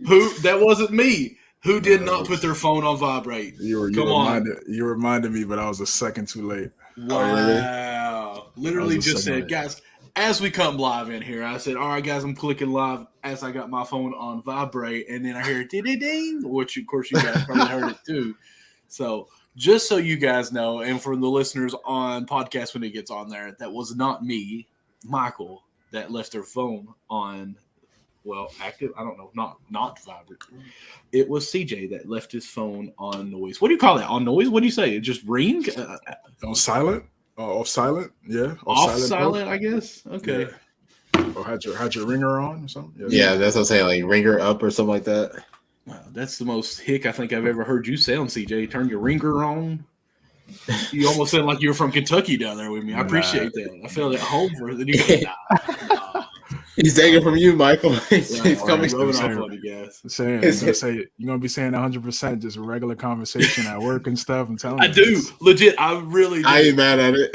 Who? That wasn't me. Who did not put their phone on vibrate? You reminded me, but I was a second too late. Wow. Literally just said, guys, as we come live in here, I said, all right, guys, I'm clicking live as I got my phone on vibrate, and then I hear ding, which, of course, you guys probably heard it too. So just so you guys know, and for the listeners on podcast when it gets on there, that was not me, Michael, that left their phone on, active. I don't know, not vibrate. It was CJ that left his phone on noise. What do you call that? On noise? What do you say? It just ring? On silent? Off silent? Yeah. Off silent, I guess. Okay. Yeah. Or had your ringer on or something? Yeah, that's what I'm saying. Like ringer up or something like that. Wow, that's the most hick I think I've ever heard you sound, CJ. Turn your ringer on. You almost sound like you were from Kentucky down there with me. I appreciate that. I felt at home for the new. He's taking from you, Michael. He's coming off on you guys. You're gonna be saying 100% just regular conversation at work and stuff. I'm telling you. I do. Legit, I really do. I ain't mad at it.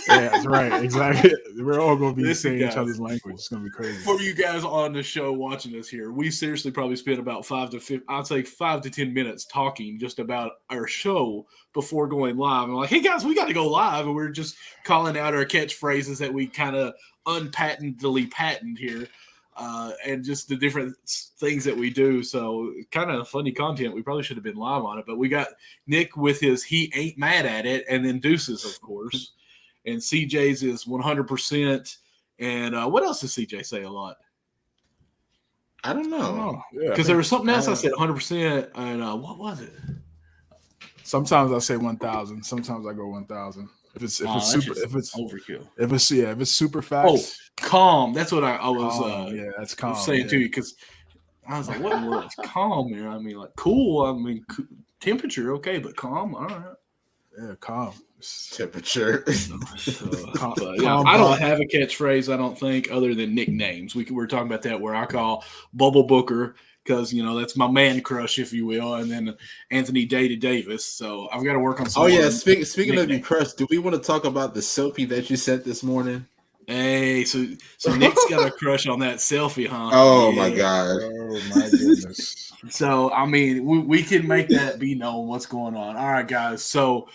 Yeah, that's right. Exactly. We're all gonna be saying each other's language. It's gonna be crazy. For you guys on the show watching us here, we seriously probably spent about 5 to 10 minutes talking just about our show before going live. I'm like, hey guys, we got to go live, and we're just calling out our catchphrases that we kind of unpatently patent here, and just the different things that we do. So kind of funny content. We probably should have been live on it, but we got Nick with his "he ain't mad at it," and then Deuces, of course, and CJ's is 100%. And what else does CJ say a lot? I don't know. Because there was something else I said 100%, and what was it? Sometimes I say 1,000. Sometimes I go 1,000. If it's overkill. If it's super fast. Oh, calm. That's what I was. That's calm. Saying to you, because I was like, what word is calm here? I mean, like cool. I mean, temperature, okay, but calm. All right. Yeah, calm. Temperature. I don't have a catchphrase. I don't think other than nicknames. We're talking about that where I call Bubble Booker. Because, that's my man crush, if you will, and then Anthony Davis. So I've got to work on some. Oh, yeah. Speaking of your crush, do we want to talk about the selfie that you sent this morning? Hey, so Nick's got a crush on that selfie, huh? Oh, my God. Oh, my goodness. So, I mean, we can make that be known what's going on. All right, guys. So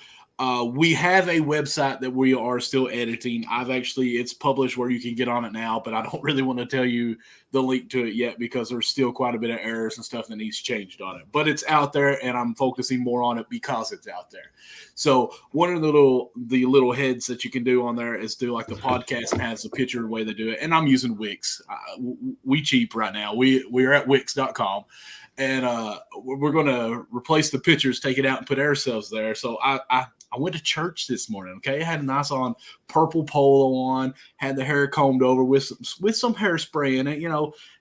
we have a website that we are still editing. It's published where you can get on it now, but I don't really want to tell you the link to it yet because there's still quite a bit of errors and stuff that needs changed on it. But it's out there, and I'm focusing more on it because it's out there. So one of the little heads that you can do on there is do like the podcast has a picture the way they do it, and I'm using Wix. We cheap right now. We're at Wix.com. And we're going to replace the pictures, take it out, and put ourselves there. So I went to church this morning, okay? I had a nice on purple polo on, had the hair combed over with some hairspray in it,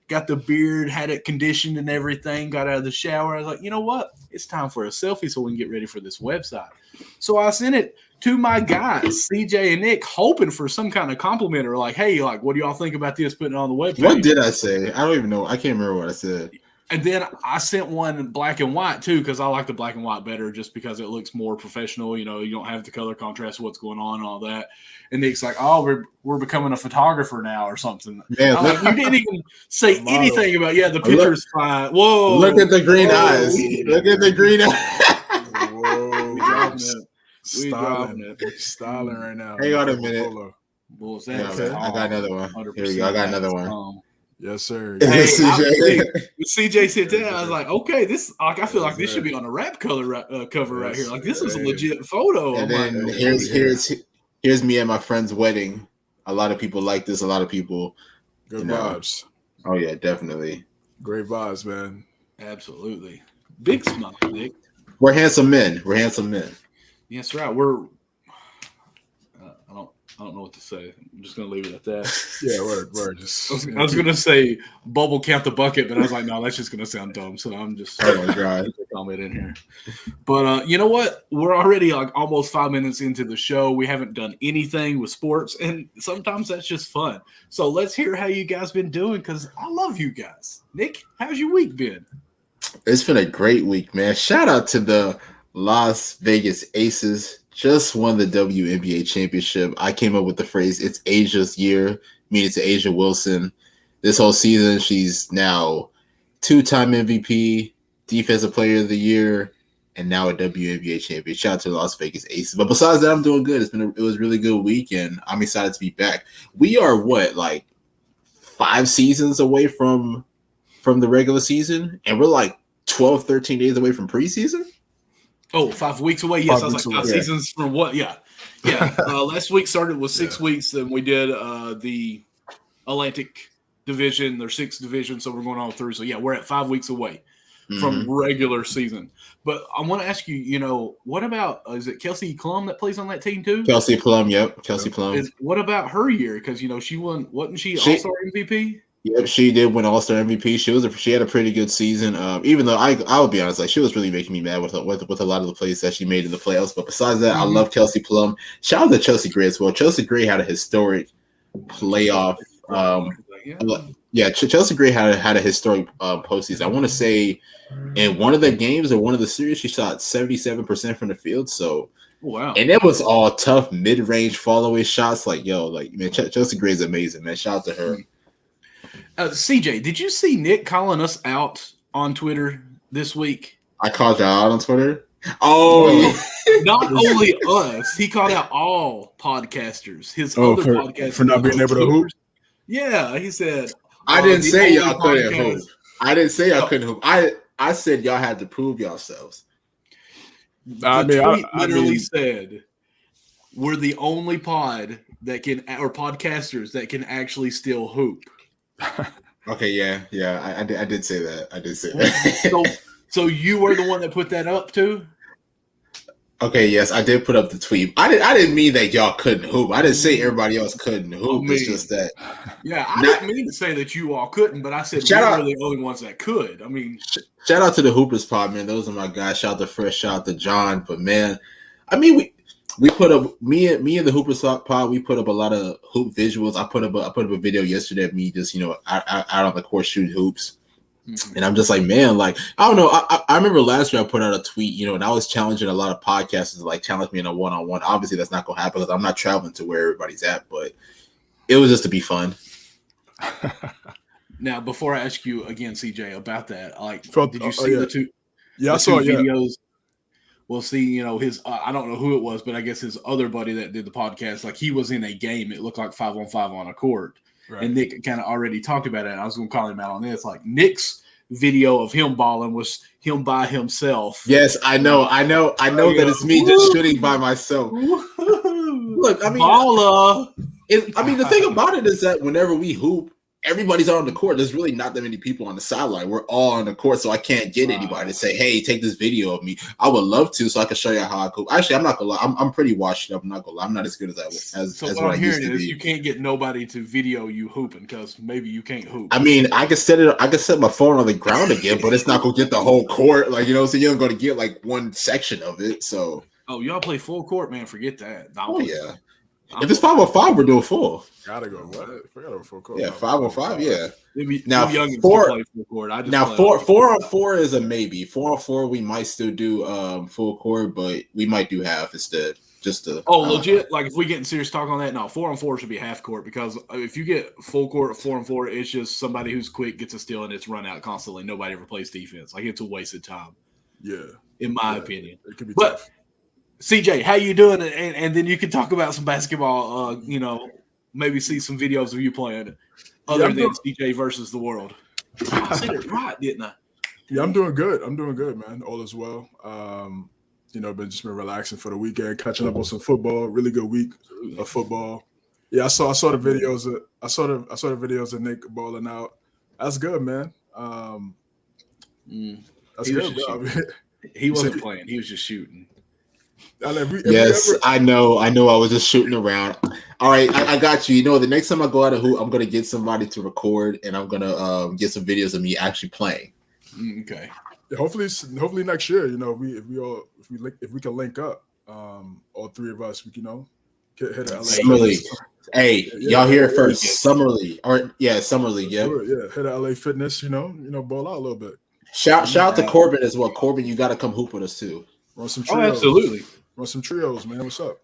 got the beard, had it conditioned and everything, got out of the shower. I was like, you know what? It's time for a selfie so we can get ready for this website. So I sent it to my guys, CJ and Nick, hoping for some kind of compliment or like, hey, like, what do y'all think about this, putting it on the webpage? What did I say? I don't even know. I can't remember what I said. And then I sent one black and white too, because I like the black and white better, just because it looks more professional. You don't have the color contrast of what's going on and all that. And Nick's like, "Oh, we're becoming a photographer now or something." Man, like, you didn't even say anything about the picture's fine. Whoa! Look at the green eyes. Look at the green eyes. Whoa! Styling right now. Hang on a minute. I got another one. Here we go. I got another one. Yes, sir. Hey, CJ said that. I was like, okay, this. Like, I feel like this should be on a rap cover right here. Like, this is a legit photo. And then here's me at my friend's wedding. A lot of people like this. A lot of people. Good vibes. Oh yeah, definitely. Great vibes, man. Absolutely. Big smile, Nick. We're handsome men. Yes, right. We're. I don't know what to say. I'm just going to leave it at that. Yeah, word. I was going to say bubble count the bucket, but I was like, no, that's just going to sound dumb. So I'm just comment in here. But you know what? We're already like almost 5 minutes into the show. We haven't done anything with sports, and sometimes that's just fun. So let's hear how you guys been doing, because I love you guys. Nick, how's your week been? It's been a great week, man. Shout out to the Las Vegas Aces. Just won the WNBA championship. I came up with the phrase, it's Asia's year, meaning to Asia Wilson. This whole season, she's now 2-time MVP, Defensive Player of the Year, and now a WNBA champion. Shout out to the Las Vegas Aces. But besides that, I'm doing good. It was a really good week, and I'm excited to be back. We are like 5 seasons away from the regular season, and we're like 12, 13 days away from preseason. Oh, 5 weeks away. Yes, I was like 5 seasons from what? Yeah. Last week started with 6 weeks, and we did the Atlantic Division, their 6th division, so we're going on through. So yeah, we're at 5 weeks away from regular season. But I want to ask you, what about is it Kelsey Plum that plays on that team too? Kelsey Plum, yep, Kelsey Plum. What about her year? Because she won, wasn't she All-Star MVP? Yep, she did win All-Star MVP. She had a pretty good season. Even though I'll be honest, like she was really making me mad with a lot of the plays that she made in the playoffs. But besides that, I love Kelsey Plum. Shout out to Chelsea Gray as well. Chelsea Gray had a historic playoff. Chelsea Gray had a historic postseason. I want to say in one of the games or one of the series, she shot 77% from the field. So wow, and it was all tough mid-range fall-away shots. Like man, Chelsea Gray is amazing, man. Shout out to her. CJ, did you see Nick calling us out on Twitter this week? I called y'all out on Twitter. Oh, not only us, he called out all podcasters. His other podcasters for not being able to hoop. Yeah, he said. I didn't say y'all couldn't hoop. I didn't say y'all couldn't hoop. I said y'all had to prove yourselves. The tweet literally said, "We're the only pod that can, or podcasters that can actually still hoop." Okay, yeah, I did say that. I did say that. So you were the one that put that up too? Okay, yes, I did put up the tweet. I didn't mean that y'all couldn't hoop. I didn't say everybody else couldn't hoop. It's just that. Yeah, I didn't mean to say that you all couldn't, but I said we were the only ones that could. I mean, shout out to the Hoopers pod, man. Those are my guys. Shout out to Fresh. Shout out to John. But man, I mean, we put up me and the Hoopers pod. We put up a lot of hoop visuals. I put up a video yesterday of me just out on the court shooting hoops. And I'm just like, man, like, I don't know. I remember last year I put out a tweet, and I was challenging a lot of podcasters to like challenge me in a one-on-one. Obviously, that's not going to happen because I'm not traveling to where everybody's at, but it was just to be fun. Now, before I ask you again, CJ, about that, like, did you see the two? Yeah, I saw videos. Well, see, his I don't know who it was, but I guess his other buddy that did the podcast, like he was in a game. It looked like 5-on-5 on a court. Right. And Nick kind of already talked about it. And I was going to call him out on this. Like Nick's video of him balling was him by himself. Yes, I know that it's me just shooting by myself. Look, I mean, baller. The thing about it is that whenever we hoop, everybody's on the court. There's really not that many people on the sideline. We're all on the court, so I can't get anybody to say, "Hey, take this video of me." I would love to, so I can show you how I hoop. Actually, I'm not gonna lie. I'm pretty washed up. I'm not gonna lie. I'm not as good as I was. So what I'm hearing is you can't get nobody to video you hooping because maybe you can't hoop. I mean, I can set my phone on the ground again, but it's not gonna get the whole court. Like so you're gonna get like one section of it. So y'all play full court, man. Forget that. Yeah. If it's 5-on-5, we're doing full. Gotta go. What? Forgot about full court. Yeah, 5-on-5. Yeah. Now 4-on-4 is a maybe. 4-on-4 we might still do full court, but we might do half instead. Just to legit. Like if we get in serious talk on that, no, 4-on-4 should be half court because if you get full court 4-on-4, it's just somebody who's quick gets a steal and it's run out constantly. Nobody ever plays defense. Like it's a wasted time. Yeah, in my opinion. It could be tough. CJ, how you doing? And then you can talk about some basketball. Maybe see some videos of you playing other than CJ versus the world. I said it right, didn't I? Yeah, I'm doing good. Man. All is well. Been relaxing for the weekend, catching up on some football. Really good week of football. Yeah, I saw the videos. I saw the videos of Nick balling out. That's good, man. That's good, bro. He wasn't playing. He was just shooting. I know. I was just shooting around. All right, I got you. The next time I go out of hoop, I'm gonna get somebody to record, and I'm gonna get some videos of me actually playing. Okay. Yeah, hopefully next year. If we can link up, all three of us, we hit a LA. Summer League. Hey, y'all hear it first. Summer League, Summer League. Yeah. Yeah, hit a LA Fitness. Ball out a little bit. Shout out to Corbin as well. Corbin, you got to come hoop with us too. Run some trios. Absolutely. Run some trios, man. What's up?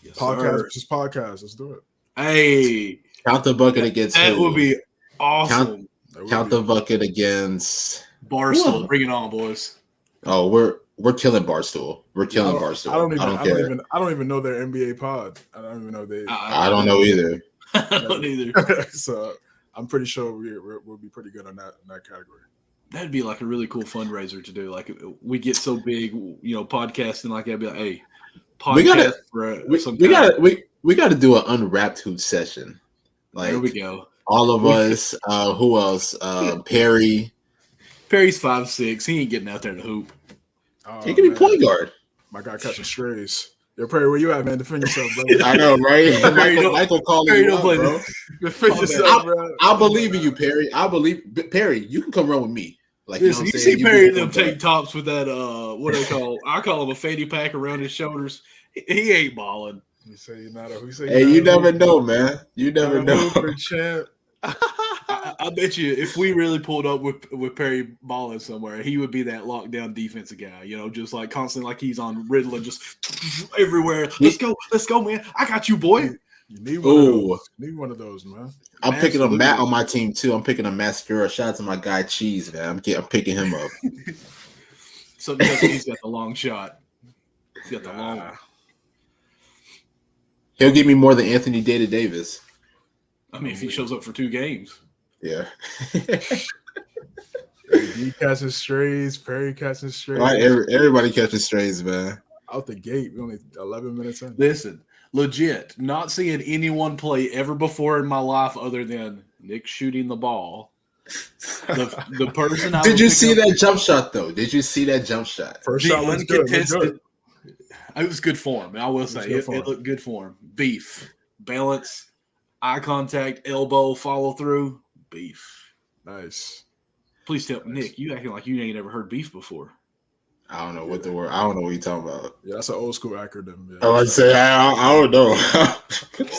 Yes, podcast. Let's do it. Hey. Count the bucket against that would be awesome. Count the bucket against Barstool. Bring it on, boys. Oh, we're killing Barstool. We're killing Barstool. I don't even know their NBA pod. I don't even know they. I don't know either. I don't either. So I'm pretty sure we'll be pretty good on that category. That'd be like a really cool fundraiser to do. Like we get so big, podcasting like that. Be like, hey, podcast we got to do an unwrapped hoop session. Like there we go. All of us. Who else? Perry. Perry's 5'6". He ain't getting out there to hoop. He can be point guard. My guy catching strays. Yo, Perry, where you at, man? Defend yourself, bro. I know, right? Michael calling you up, bro. Defend yourself, bro. I believe in you, Perry. Perry, you can come run with me. Like, you see Perry them tank tops with that what do they call? I call him a fanny pack around his shoulders. He ain't balling. You say you're not you never know, man. You never know. I bet you if we really pulled up with Perry balling somewhere, he would be that lockdown defensive guy, just like constantly like he's on Riddler, just everywhere. Let's go, man. I got you, boy. You need one of those, man. I'm picking a Matt on my team too. I'm picking a mascara. Shout out to my guy Cheese, man. I'm picking him up. So he's got the long shot. He's got the long one. He'll give me more than Anthony Davis. I mean, if he shows up for 2 games. Yeah. He catching strays. Perry catching strays. Right, everybody catching strays, man. Out the gate, we only 11 minutes in. Listen, legit, not seeing anyone play ever before in my life other than Nick shooting the ball. The person. Did you see that jump shot though? Did you see that jump shot? First shot was good. It was good form. I will say it looked good form. Beef, balance, eye contact, elbow follow through. Beef. Nice. Please tell Nick, you acting like you ain't ever heard beef before. I don't know what the word. I don't know what you're talking about. Yeah, that's an old school acronym. Yeah. I would say I don't know.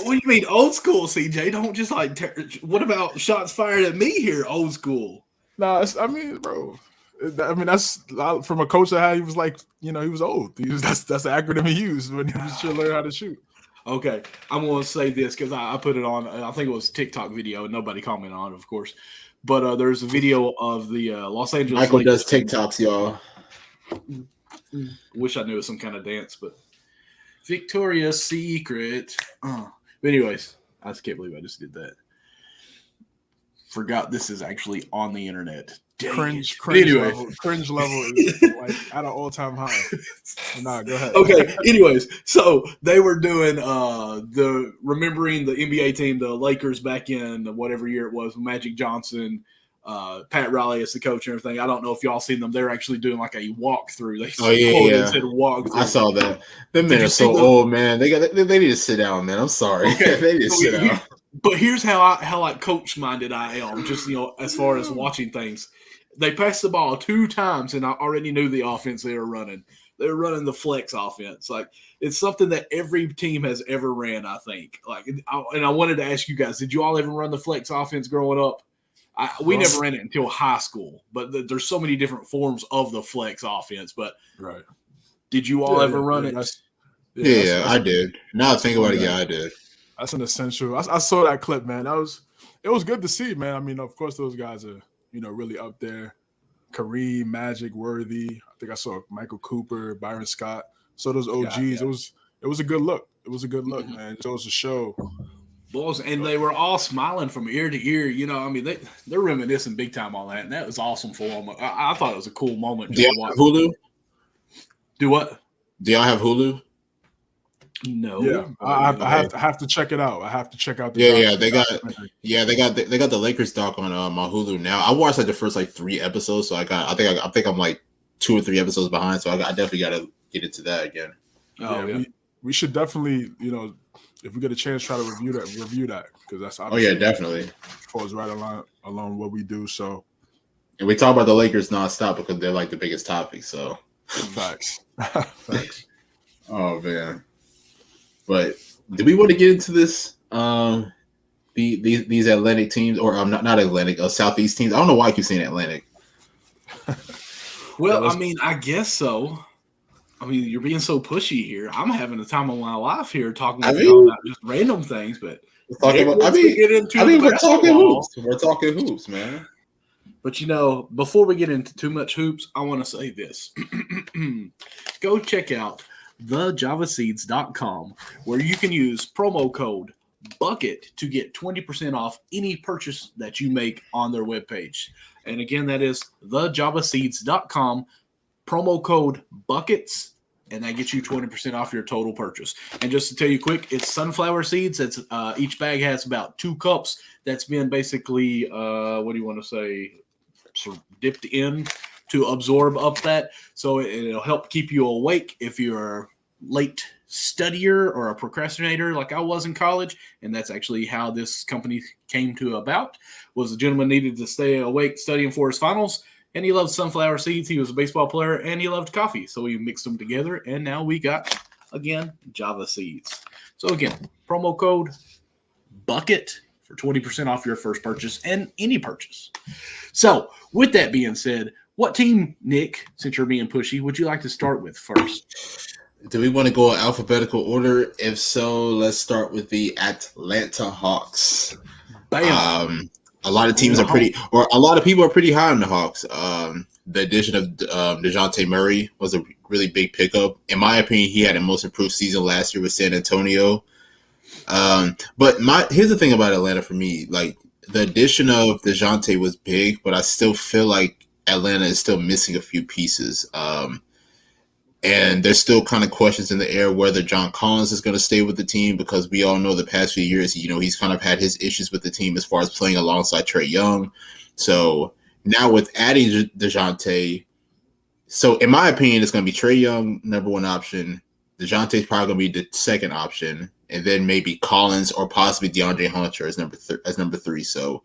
What do you mean old school, CJ? Don't just like. What about shots fired at me here? Old school. Nah, bro. That's from a coach that had. He was like, he was old. That's the acronym he used when he was trying to learn how to shoot. Okay, I'm going to say this because I put it on. I think it was a TikTok video, and nobody commented on it, of course. But there's a video of the Los Angeles. Michael does TikToks, y'all. Wish I knew it was some kind of dance, but Victoria's Secret. But anyways, I just can't believe I just did that. Forgot this is actually on the internet. Cringe level is like at an all-time high. Nah, go ahead. Okay. Anyways, so they were doing remembering the NBA team, the Lakers back in whatever year it was, Magic Johnson, Pat Riley as the coach and everything. I don't know if y'all seen them. They're actually doing like a walkthrough. They walkthrough. I saw that. Them men are so old, man. They need to sit down, man. I'm sorry. Okay. They need to sit down. But here's how like coach minded I am. Just as far as watching things. They passed the ball 2 times, and I already knew the offense they were running. They were running the flex offense. Like, it's something that every team has ever ran, I think. Like, and I wanted to ask you guys, did you all ever run the flex offense growing up? We never ran it until high school, but there's so many different forms of the flex offense. But right, did you all ever run it? I did. Now I think about it, I did. That's an essential. I saw that clip, man. It was good to see, man. I mean, of course, those guys are really up there. Kareem, Magic, Worthy. I think I saw Michael Cooper, Byron Scott. So those OGs. Yeah. It was a good look. It was a good look, man. It goes to show. Boys, and they were all smiling from ear to ear. They're reminiscing big time on that, and that was awesome for them. I thought it was a cool moment. Do y'all have Hulu? Do what? Do y'all have Hulu? No. Yeah, I have to check it out. I have to check out. They got the Lakers doc on my Hulu now. I watched like the first 3 episodes, so I think I'm like 2 or 3 episodes behind. So I definitely got to get into that again. We should definitely if we get a chance, try to review that because that's definitely falls right along what we do. So, and we talk about the Lakers nonstop because they're like the biggest topic. So, facts. Oh man. But do we want to get into this? These Atlantic teams, or not Atlantic, Southeast teams. I don't know why I keep saying Atlantic. Well, I guess so. You're being so pushy here. I'm having the time of my life here talking about just random things, but we're talking hoops. We're talking hoops, man. But, before we get into too much hoops, I want to say this. Go check out thejavaseeds.com, where you can use promo code BUCKET to get 20% off any purchase that you make on their webpage. And again, that is thejavaseeds.com, promo code BUCKETS, and that gets you 20% off your total purchase. And just to tell you quick, it's sunflower seeds. It's each bag has about 2 cups that's been basically, sort of dipped in to absorb up that. So it'll help keep you awake if you're a late studier or a procrastinator like I was in college. And that's actually how this company came to about, was the gentleman needed to stay awake studying for his finals. And he loved sunflower seeds. He was a baseball player and he loved coffee. So we mixed them together. And now we got, again, Java seeds. So again, promo code BUCKET for 20% off your first purchase and any purchase. So with that being said, what team, Nick, since you're being pushy, would you like to start with first? Do we want to go in alphabetical order? If so, let's start with the Atlanta Hawks. Bam. A lot of teams a lot of people are pretty high on the Hawks. The addition of Dejante Murray was a really big pickup. In my opinion, he had a most improved season last year with San Antonio. But here's the thing about Atlanta for me. Like, the addition of Dejante was big, but I still feel like Atlanta is still missing a few pieces. And there's still kind of questions in the air whether John Collins is going to stay with the team, because we all know the past few years, he's kind of had his issues with the team as far as playing alongside Trey Young. So now with adding Dejante, so in my opinion, it's going to be Trey Young, number 1 option. Dejante is probably going to be the second option, and then maybe Collins or possibly Deandre Hunter as number 3. So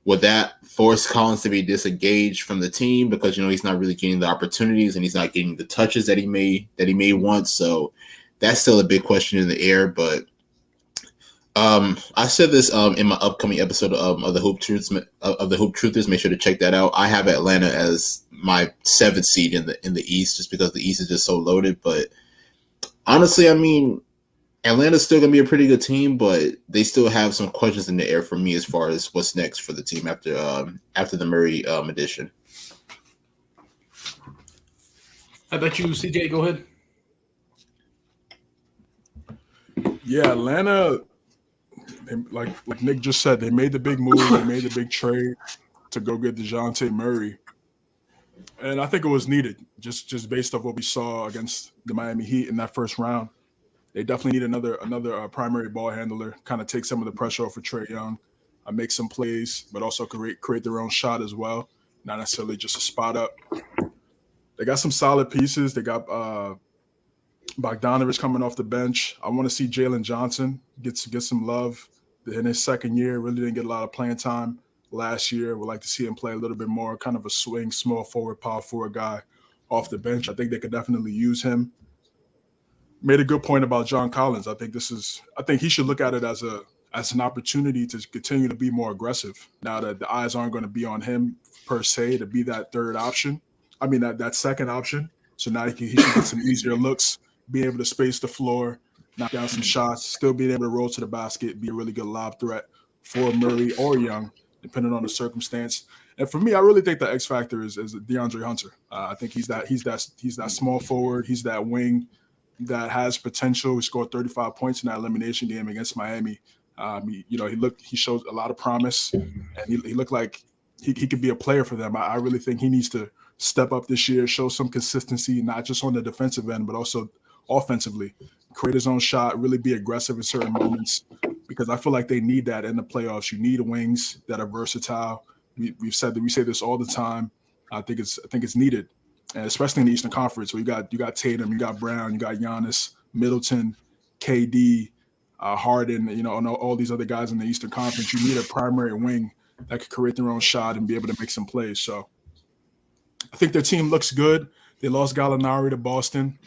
would that force Collins to be disengaged from the team because he's not really getting the opportunities and he's not getting the touches that he may want? So that's still a big question in the air. But I said this in my upcoming episode of the Hoop Truthers. Make sure to check that out. I have Atlanta as my 7th seed in the East, just because the East is just so loaded. But honestly, I mean, Atlanta's still going to be a pretty good team, but they still have some questions in the air for me as far as what's next for the team after the Murray addition. How about you, CJ? Go ahead. Yeah, Atlanta, like Nick just said, they made the big move. They made the big trade to go get Dejante Murray. And I think it was needed, just based off what we saw against the Miami Heat in that first round. They definitely need another primary ball handler, kind of take some of the pressure off of Trey Young, make some plays, but also create their own shot as well, not necessarily just a spot up. They got some solid pieces. They got Bogdanovich coming off the bench. I want to see Jalen Johnson get some love in his second year. Really didn't get a lot of playing time last year. Would like to see him play a little bit more, kind of a swing, small forward, power forward guy off the bench. I think they could definitely use him. Made a good point about John Collins. I think he should look at it as an opportunity to continue to be more aggressive. Now that the eyes aren't going to be on him per se to be that third option. I mean that second option. So now he should get some easier looks, be able to space the floor, knock down some shots, still being able to roll to the basket, be a really good lob threat for Murray or Young, depending on the circumstance. And for me, I really think the X factor is Deandre Hunter. I think he's that small forward. He's that wing that has potential. He scored 35 points in that elimination game against Miami. He showed a lot of promise, and he looked like he could be a player for them. I really think he needs to step up this year, show some consistency, not just on the defensive end, but also offensively. Create his own shot, really be aggressive in certain moments, because I feel like they need that in the playoffs. You need wings that are versatile. We say this all the time. I think it's needed. And especially in the Eastern Conference, where you got Tatum, you got Brown, you got Giannis, Middleton, KD, Harden, all these other guys in the Eastern Conference. You need a primary wing that could create their own shot and be able to make some plays. So I think their team looks good. They lost Gallinari to Boston,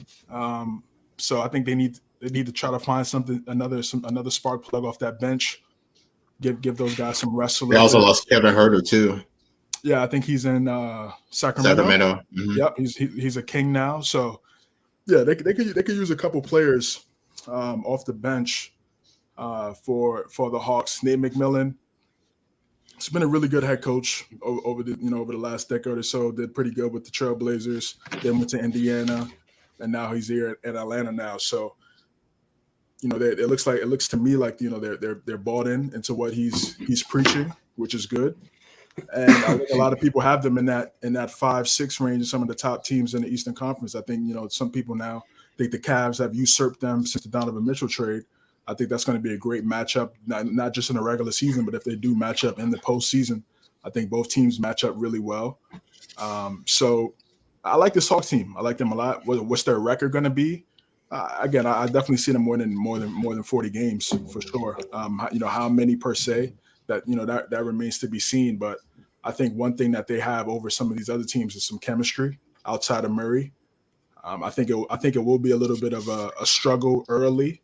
so I think they need to try to find another spark plug off that bench. Give those guys some rest. They also lost Kevin Huerter too. Yeah, I think he's in Sacramento. Mm-hmm. Yep, he's a King now. So yeah, they could use a couple players off the bench for the Hawks. Nate McMillan, He's been a really good head coach over the last decade or so. Did pretty good with the Trailblazers. Then went to Indiana, and now he's here at Atlanta now. So, it looks to me like they're bought into what he's preaching, which is good. And I think a lot of people have them in that 5-6 range in some of the top teams in the Eastern Conference. I think some people now think the Cavs have usurped them since the Donovan Mitchell trade. I think that's going to be a great matchup, not just in the regular season, but if they do match up in the postseason, I think both teams match up really well. So I like this Hawks team. I like them a lot. What's their record going to be? Again, I definitely see them more than 40 games for sure. How many per se? That remains to be seen. But I think one thing that they have over some of these other teams is some chemistry outside of Murray. I think it will be a little bit of a struggle early.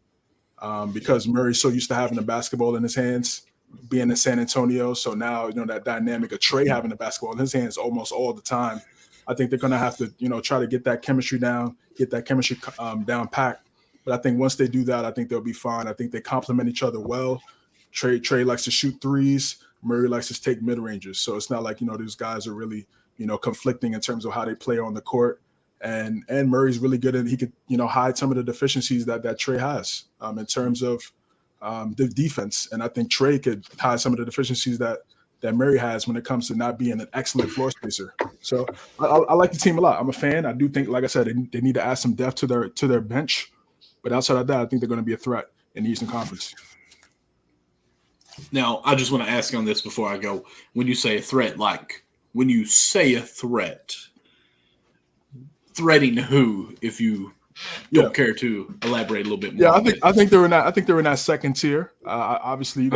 Because Murray's so used to having the basketball in his hands, being in San Antonio. So now, that dynamic of Trey having the basketball in his hands almost all the time. I think they're going to have to, try to get that chemistry down, down packed. But I think once they do that, I think they'll be fine. I think they complement each other well. Trey likes to shoot threes. Murray likes to take mid-ranges. So it's not like, these guys are really, conflicting in terms of how they play on the court. And Murray's really good, and he could, hide some of the deficiencies that Trey has in terms of the defense. And I think Trey could hide some of the deficiencies that Murray has when it comes to not being an excellent floor spacer. So I like the team a lot. I'm a fan. I do think, like I said, they need to add some depth to their bench. But outside of that, I think they're going to be a threat in the Eastern Conference. Now, I just want to ask you on this before I go. When you say a threat, threatening who, if you don't care to elaborate a little bit more? Yeah, I think they're in that. I think they're in that second tier. Obviously, you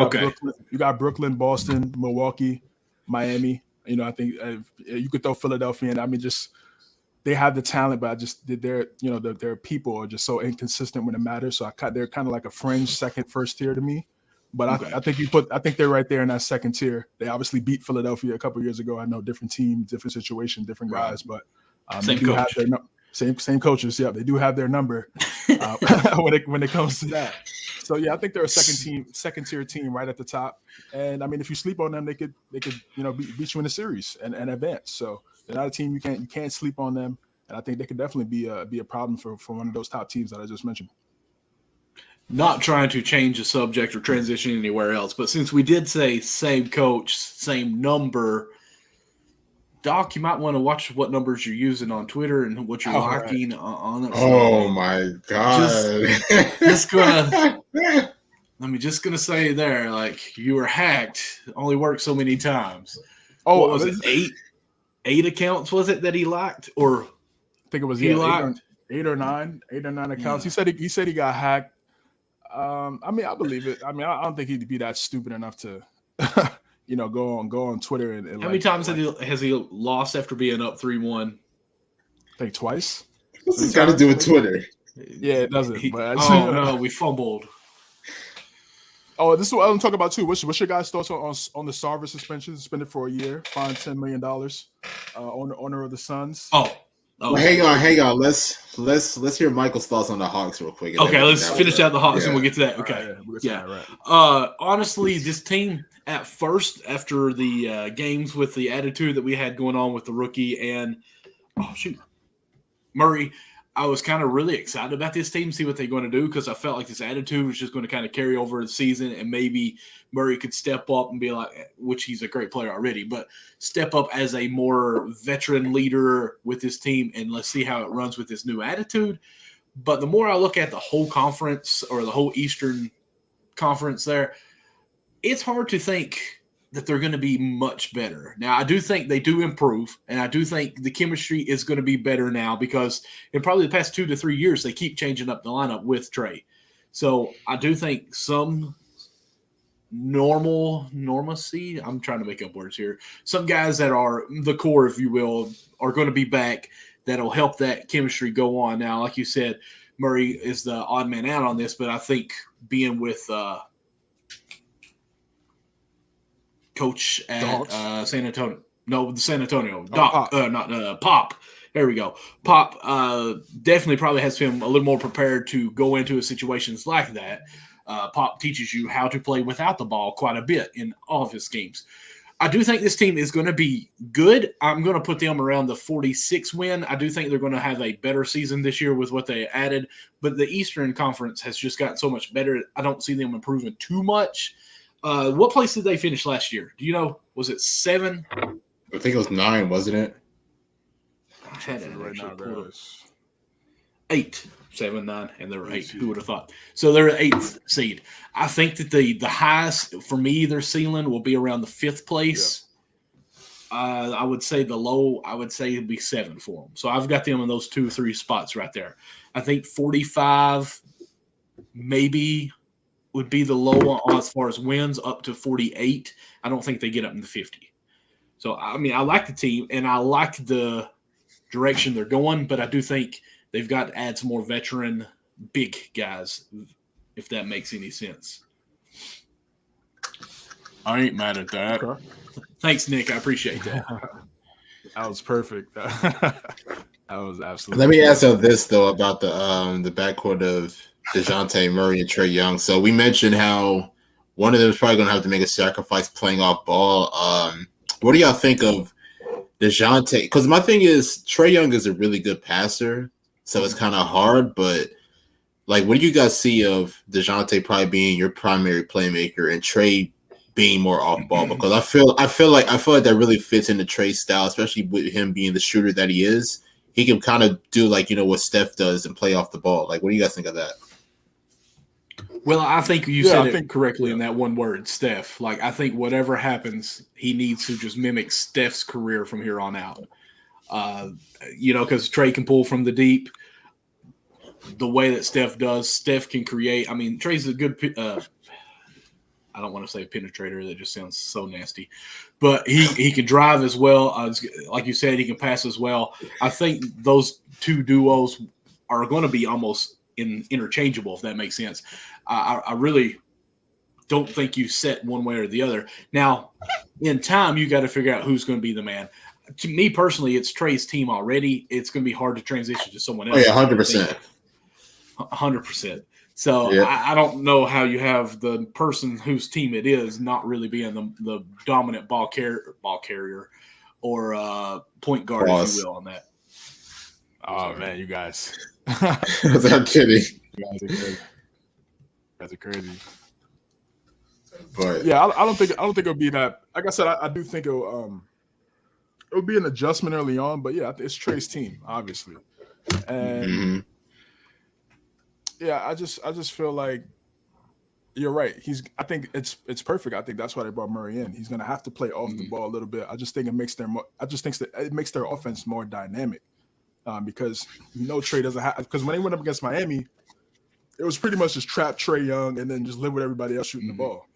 got Brooklyn, Boston, Milwaukee, Miami. I think you could throw Philadelphia in. I mean, just they have the talent, but their people are just so inconsistent when it matters. So they're kind of like a fringe first tier to me. But I think they're right there in that second tier. They obviously beat Philadelphia a couple of years ago. I know different team, different situation, different guys, but. Same coach. Same coaches. Yeah, they do have their number when it comes to that. So yeah, I think they're a second tier team right at the top. And I mean, if you sleep on them, they could beat you in the series and advance. So they're not a team you can't sleep on them. And I think they could definitely be a problem for one of those top teams that I just mentioned. Not trying to change the subject or transition anywhere else, but since we did say same coach, same number. Doc, you might want to watch what numbers you're using on Twitter and what you're liking on it. Oh my God! Just gonna say there, like you were hacked. Only worked so many times. Oh, what was it 8 accounts? Was it that he locked, or I think it was 8 or 9 accounts. Yeah. He said he got hacked. I mean, I believe it. I mean, I don't think he'd be that stupid enough to. Go on Twitter and how many times has he lost after being up 3-1? I think twice. What's this got to do with Twitter? Yeah, it doesn't. No, we fumbled. Oh, this is what I'm talking about too. What's your guys' thoughts on the Sarver suspension? Suspended for a year, fined $10 million. Owner of the Suns. Well, hang on. Let's hear Michael's thoughts on the Hawks real quick. Okay, let's finish out the Hawks and we'll get to that. Okay, right. Honestly, this team at first, after the games with the attitude that we had going on with the rookie and Murray, I was kind of really excited about this team, see what they're going to do, because I felt like this attitude was just going to kind of carry over the season, and maybe Murray could step up and be like, which he's a great player already, but step up as a more veteran leader with this team, and let's see how it runs with this new attitude. But the more I look at the whole conference or the whole Eastern Conference there, it's hard to think that they're going to be much better. Now, I do think they do improve, and I do think the chemistry is going to be better now because in probably the past 2 to 3 years, they keep changing up the lineup with Trey. So I do think some normalcy, I'm trying to make up words here, some guys that are the core, if you will, are going to be back that'll help that chemistry go on. Now, like you said, Murray is the odd man out on this, but I think being with coach at San Antonio. No, San Antonio. Pop. There we go. Pop definitely probably has him a little more prepared to go into situations like that. Pop teaches you how to play without the ball quite a bit in all of his games. I do think this team is going to be good. I'm going to put them around the 46 win. I do think they're going to have a better season this year with what they added, but the Eastern Conference has just gotten so much better. I don't see them improving too much. What place did they finish last year? Do you know? Was it 7? I think it was 9, wasn't it? I had it right now, guys. 8, 7, 9, and they were 8. Who would have thought? So they're an 8th seed. I think that the highest for me, their ceiling will be around the 5th place. Yeah. I would say the low. I would say it'd be 7 for them. So I've got them in those 2-3 spots right there. I think 45 maybe would be the low as far as wins, up to 48. I don't think they get up in the 50. So I mean, I like the team and I like the direction they're going, but I do think they've got to add some more veteran big guys, if that makes any sense. I ain't mad at that. Okay. Thanks, Nick. I appreciate that. That was perfect. That was absolutely. Let me ask you this though about the backcourt of Dejante Murray and Trey Young. So we mentioned how one of them is probably going to have to make a sacrifice playing off ball. What do y'all think of Dejante? Because my thing is Trey Young is a really good passer, so it's kind of hard. But like, what do you guys see of Dejante probably being your primary playmaker and Trey being more off ball? Because I feel like that really fits into Trey's style, especially with him being the shooter that he is. He can kind of do like what Steph does and play off the ball. Like, what do you guys think of that? Well, I think you said it correctly in that one word, Steph. Like, I think whatever happens, he needs to just mimic Steph's career from here on out. Because Trey can pull from the deep the way that Steph does. Steph can create. I mean, Trey's a good I don't want to say penetrator. That just sounds so nasty. But he can drive as well. Like you said, he can pass as well. I think those two duos are going to be almost interchangeable, if that makes sense. I really don't think you set one way or the other. Now, in time, you got to figure out who's going to be the man. To me personally, it's Trey's team already. It's going to be hard to transition to someone else. Oh, yeah, 100%. 100%. So yeah. I don't know how you have the person whose team it is not really being the dominant ball carrier or point guard, if you will, on that. Oh, man, you guys. I'm kidding. You guys are crazy. But yeah, I don't think it'll be that. Like I said, I do think it'll be an adjustment early on. But yeah, it's Trey's team, obviously, and yeah, I just feel like you're right. I think it's perfect. I think that's why they brought Murray in. He's gonna have to play off the ball a little bit. I just think it makes their offense more dynamic. Because Trey doesn't have, because when they went up against Miami, it was pretty much just trap Trey Young and then just live with everybody else shooting the ball,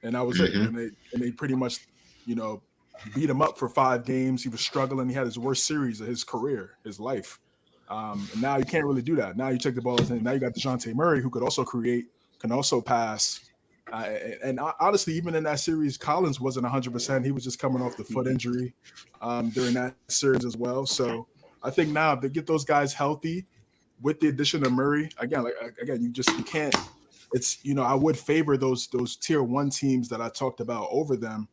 and that was it. And they pretty much beat him up for 5 games. He was struggling. He had his worst series of his career, his life. And now you can't really do that. Now you take the ball and now you got Dejante Murray, who could also create, can also pass. And honestly, even in that series, Collins wasn't 100%. He was just coming off the foot injury during that series as well. So I think now if they get those guys healthy with the addition of Murray, you can't. It's I would favor those tier 1 teams that I talked about over them,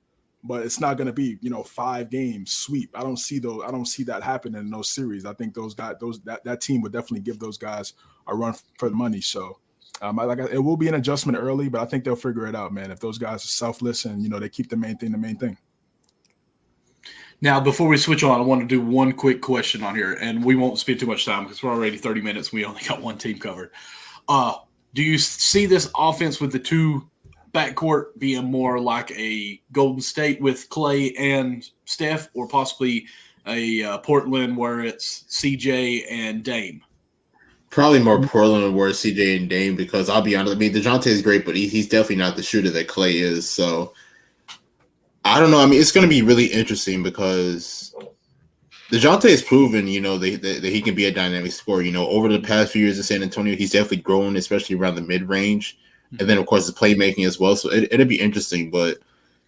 but it's not going to be 5 games sweep. I don't see that happening in those series. I think that team would definitely give those guys a run for the money. So it will be an adjustment early, but I think they'll figure it out, man. If those guys are selfless and they keep the main thing. Now, before we switch on, I want to do one quick question on here, and we won't spend too much time because we're already 30 minutes. We only got one team covered. Do you see this offense with the 2 backcourt being more like a Golden State with Clay and Steph, or possibly a Portland where it's CJ and Dame? Probably more Portland where it's CJ and Dame, because I'll be honest. I mean, Dejante is great, but he's definitely not the shooter that Clay is. So I don't know. I mean, it's going to be really interesting because Dejante has proven, that he can be a dynamic scorer. Over the past few years in San Antonio, he's definitely grown, especially around the mid-range. And then, of course, the playmaking as well. So it'll be interesting. But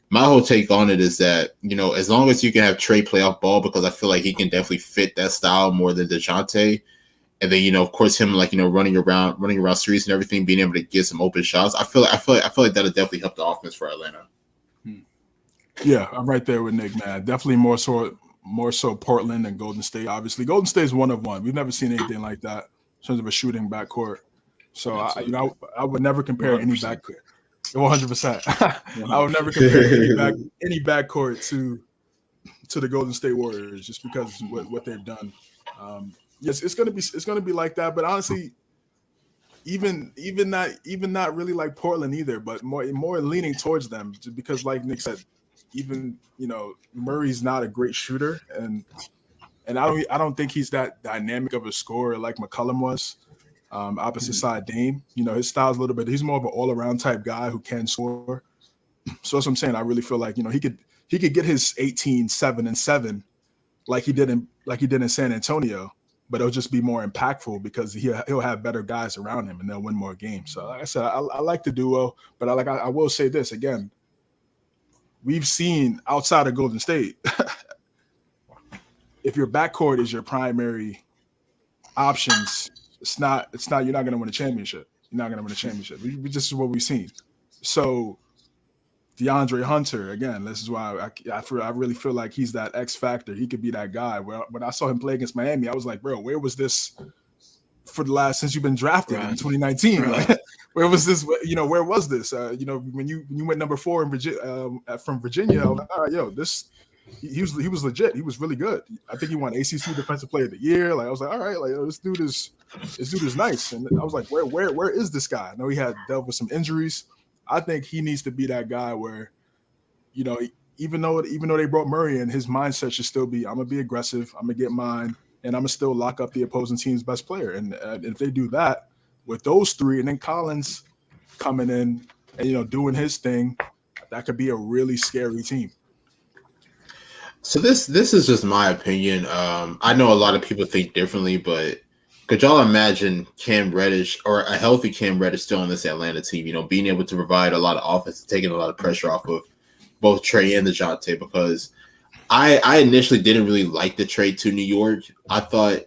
my whole take on it is that, as long as you can have Trey play off ball, because I feel like he can definitely fit that style more than Dejante. And then, of course, him running around series and everything, being able to get some open shots. I feel like that'll definitely help the offense for Atlanta. Yeah, I'm right there with Nick, man. Definitely more so Portland than Golden State. Obviously, Golden State is one of one. We've never seen anything like that in terms of a shooting backcourt. So I would never compare 100%. any backcourt. 100%. I would never compare any backcourt to the Golden State Warriors just because what they've done. Yes, it's gonna be like that. But honestly, even not really like Portland either, but more leaning towards them just because, like Nick said, even Murray's not a great shooter, and I don't think he's that dynamic of a scorer like McCollum was. Opposite side Dame, his style's a little bit. He's more of an all around type guy who can score. So that's what I'm saying. I really feel like he could get his 18, 7, and 7 like he did in San Antonio, but it'll just be more impactful because he'll have better guys around him and they'll win more games. So like I said, I like the duo, but I will say this again. We've seen outside of Golden State, if your backcourt is your primary options, you're not going to win a championship. You're not going to win a championship. This is what we've seen. So Deandre Hunter, again, this is why I really feel like he's that X factor. He could be that guy. When I saw him play against Miami, I was like, bro, where was this since you've been drafted in 2019? Right. Like, where was this? Where was this? When you went number 4 in Virginia, from Virginia, I was like, all right, he was legit. He was really good. I think he won ACC Defensive Player of the Year. Like I was like, all right, like this dude is nice. And I was like, where is this guy? I know he had dealt with some injuries. I think he needs to be that guy where, even though they brought Murray in, his mindset should still be, I'm gonna be aggressive, I'm gonna get mine, and I'm gonna still lock up the opposing team's best player. And if they do that with those three, and then Collins coming in and doing his thing, that could be a really scary team. So this is just my opinion. I know a lot of people think differently, but could y'all imagine Cam Reddish or a healthy Cam Reddish still on this Atlanta team, being able to provide a lot of offense, taking a lot of pressure off of both Trey and Dejante? Because I initially didn't really like the trade to New York. I thought,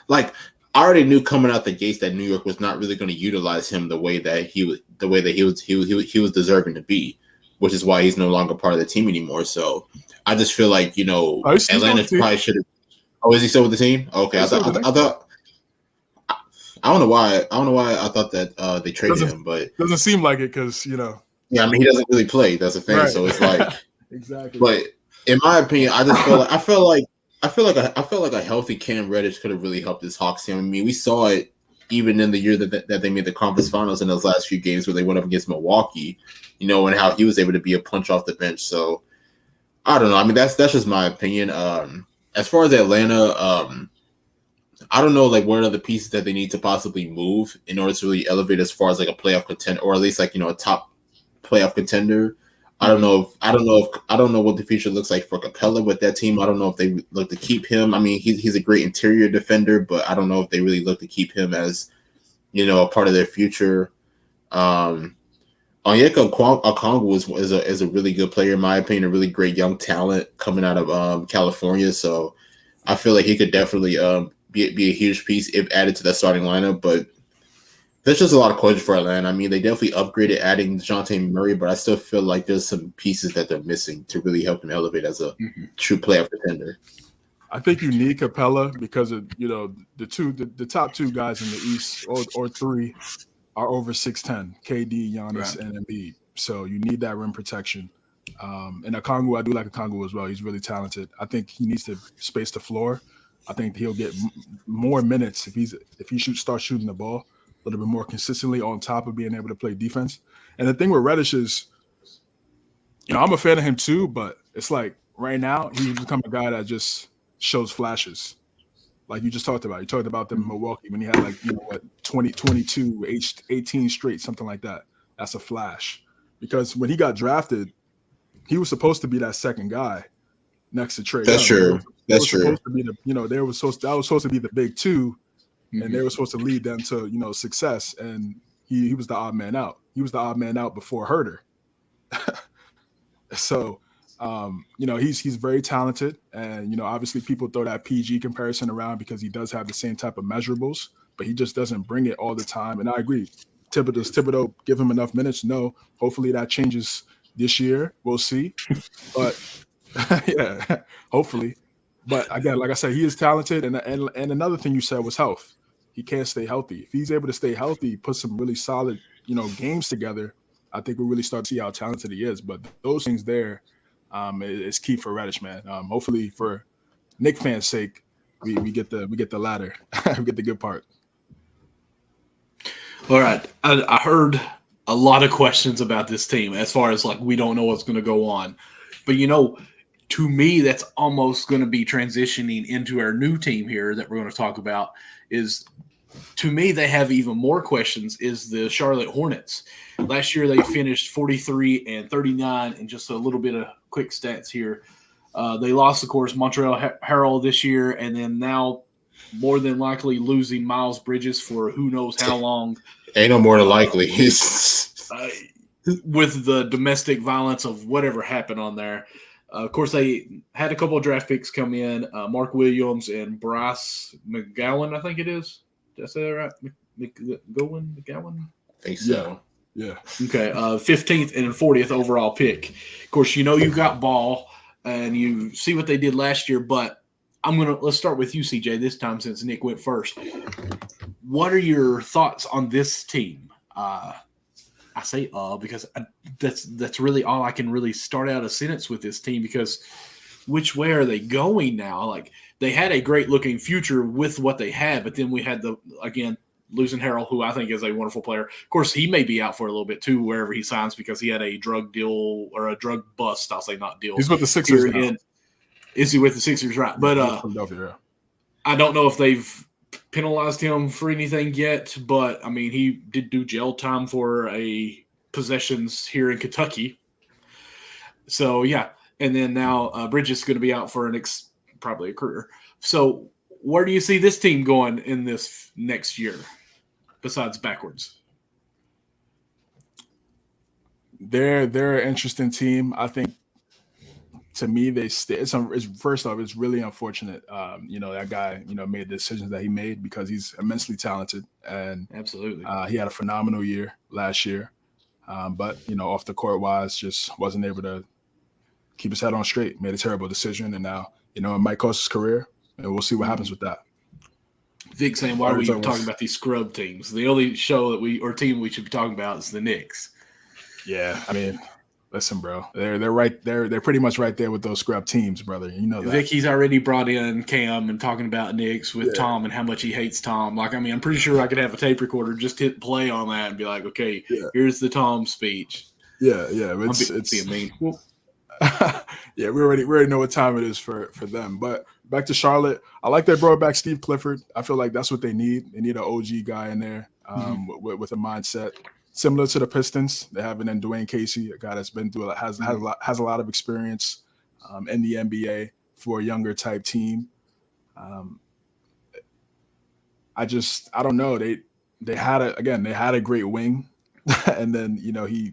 I already knew coming out the gates that New York was not really going to utilize him the way that he was deserving to be, which is why he's no longer part of the team anymore. So I just feel like Atlanta probably should have. Oh, is he still with the team? Okay, I thought. I don't know why I thought that they traded him, but doesn't seem like it because Yeah, I mean he doesn't really play. That's the thing. Right. So it's like exactly. But in my opinion, I just feel like I feel like a healthy Cam Reddish could have really helped this Hawks team. I mean, we saw it even in the year that they made the conference finals in those last few games where they went up against Milwaukee, and how he was able to be a punch off the bench. So I don't know. I mean, that's just my opinion. As far as Atlanta, I don't know what are the pieces that they need to possibly move in order to really elevate as far as a playoff contender, or at least a top playoff contender. I don't know what the future looks like for Capella with that team. I don't know if they look to keep him. I mean, he's a great interior defender, but I don't know if they really look to keep him as a part of their future. Onyeka Okongwu is a really good player in my opinion, a really great young talent coming out of California. So I feel like he could definitely be a huge piece if added to that starting lineup. But there's just a lot of questions for Atlanta. I mean, they definitely upgraded adding Dejante Murray, but I still feel like there's some pieces that they're missing to really help them elevate as a true playoff contender. I think you need Capella because of the top two guys in the East or three are over 6'10", KD, Giannis, and Embiid. So you need that rim protection. And Okongwu, I do like Okongwu as well. He's really talented. I think he needs to space the floor. I think he'll get more minutes if he starts shooting the ball a little bit more consistently on top of being able to play defense. And the thing with Reddish is, I'm a fan of him too, but it's like right now he's become a guy that just shows flashes. Like you just talked about. You talked about them in Milwaukee when he had 20, 22, 18 straight, something like that. That's a flash. Because when he got drafted, he was supposed to be that second guy next to Trey. That's true. That's true. Supposed to be that was supposed to be the big two, and they were supposed to lead them to success. And he was the odd man out. He was the odd man out before Herter. So, he's very talented, and obviously people throw that PG comparison around because he does have the same type of measurables, but he just doesn't bring it all the time. And I agree. Does Thibodeau give him enough minutes? No. Hopefully that changes this year. We'll see. But yeah, hopefully. But again, like I said, he is talented. And another thing you said was health. He can't stay healthy. If he's able to stay healthy, put some really solid, games together, I think we'll really start to see how talented he is. But those things there is key for Reddish, man. Hopefully, for Knick fans' sake, we get the latter, we get the good part. All right, I heard a lot of questions about this team as far as like we don't know what's going to go on, but to me, that's almost going to be transitioning into our new team here that we're going to talk about. Is to me, they have even more questions. Is the Charlotte Hornets? Last year they finished 43-39, and just a little bit of quick stats here. They lost, of course, Montreal Harrell this year, and then now more than likely losing Miles Bridges for who knows how long. Ain't no more than likely. With the domestic violence of whatever happened on there. Of course, they had a couple of draft picks come in, Mark Williams and Bryce McGowan, I think it is. Did I say that right? McGowan? I think so. Yeah. Okay, 15th and 40th overall pick. Of course, you got Ball, and you see what they did last year, but let's start with you, CJ, this time since Nick went first. What are your thoughts on this team? I say because that's really all I can really start out a sentence with this team, because which way are they going now? Like, they had a great looking future with what they had, but then we had losing Harrell, who I think is a wonderful player. Of course, he may be out for a little bit too, wherever he signs, because he had a drug deal or a drug bust. I'll say not deal. He's with the Sixers now. Is he with the Sixers? Right. But I don't know if they've penalized him for anything yet, but I mean, he did do jail time for possessions here in Kentucky. So yeah, and then now Bridges is going to be out for probably a career. So where do you see this team going in this next year, besides backwards? They're an interesting team. I think, to me, first off, it's really unfortunate. That guy, made the decisions that he made, because he's immensely talented, and absolutely, he had a phenomenal year last year. But off the court wise, just wasn't able to keep his head on straight. Made a terrible decision, and now it might cost his career, and we'll see what happens with that. Vic saying, why are we talking about these scrub teams? The only show team we should be talking about is the Knicks. Yeah, I mean, listen, bro, they're right there. They're pretty much right there with those scrub teams, brother. You know that. Vic, he's already brought in Cam and talking about Knicks with Tom and how much he hates Tom. Like, I mean, I'm pretty sure I could have a tape recorder, just hit play on that and be like, okay, here's the Tom speech. Yeah. It's being mean. Yeah, we already know what time it is for them. But back to Charlotte, I like they brought back Steve Clifford. I feel like that's what they need. They need an OG guy in there with a mindset similar to the Pistons. They have in Dwayne Casey, a guy that's been through has a lot of experience in the NBA for a younger type team. I don't know. They had a great wing, and then he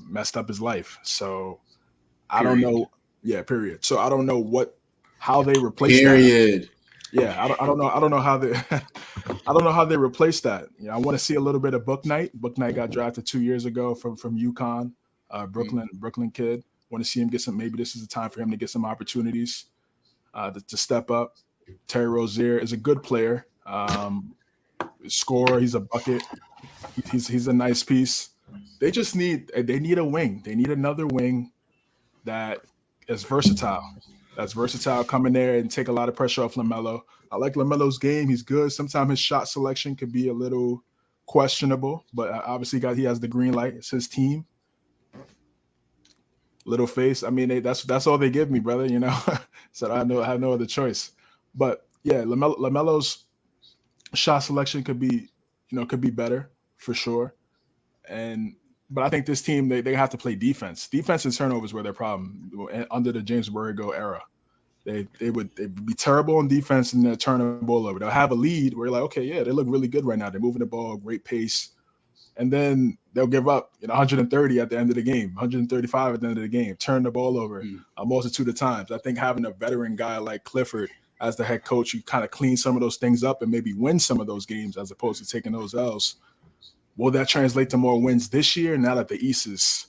messed up his life. So I don't know. Yeah, period. So I don't know how they replace that. Yeah, I don't know. I don't know how they. I don't know how they replace that. I want to see a little bit of Book Knight. Book Knight got drafted 2 years ago from UConn, Brooklyn kid. Want to see him get some. Maybe this is the time for him to get some opportunities to step up. Terry Rozier is a good player. Scorer. He's a bucket. He's a nice piece. They need a wing. They need another wing that is versatile. That's versatile, come in there and take a lot of pressure off LaMelo. I like LaMelo's game. He's good. Sometimes his shot selection could be a little questionable, but obviously he has the green light. It's his team. Little face. I mean, that's all they give me, brother. So I have no other choice. But yeah, LaMelo's shot selection could be better for sure. But I think this team, they have to play defense. Defense and turnovers were their problem under the James Borrego era. They'd be terrible on defense and they'll turn the ball over. They'll have a lead where you're like, okay, yeah, they look really good right now. They're moving the ball, great pace. And then they'll give up 130 at the end of the game, 135 at the end of the game, turn the ball over a multitude of times. I think having a veteran guy like Clifford as the head coach, you kind of clean some of those things up and maybe win some of those games as opposed to taking those L's. Will that translate to more wins this year now that the East is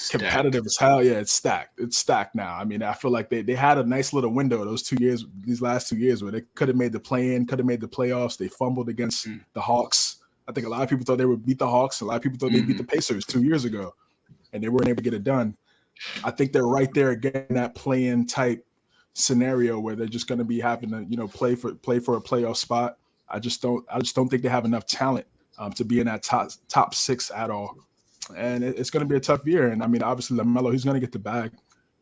competitive as hell. Yeah, it's stacked. It's stacked now. I mean, I feel like they had a nice little window these last 2 years where they could have made the play-in, could have made the playoffs. They fumbled against the Hawks. I think a lot of people thought they would beat the Hawks. A lot of people thought they beat the Pacers 2 years ago, and they weren't able to get it done. I think they're right there again, that play-in type scenario where they're just going to be having to, play for a playoff spot. I just don't think they have enough talent to be in that top six at all. And it's going to be a tough year. And I mean, obviously LaMelo, he's going to get the bag.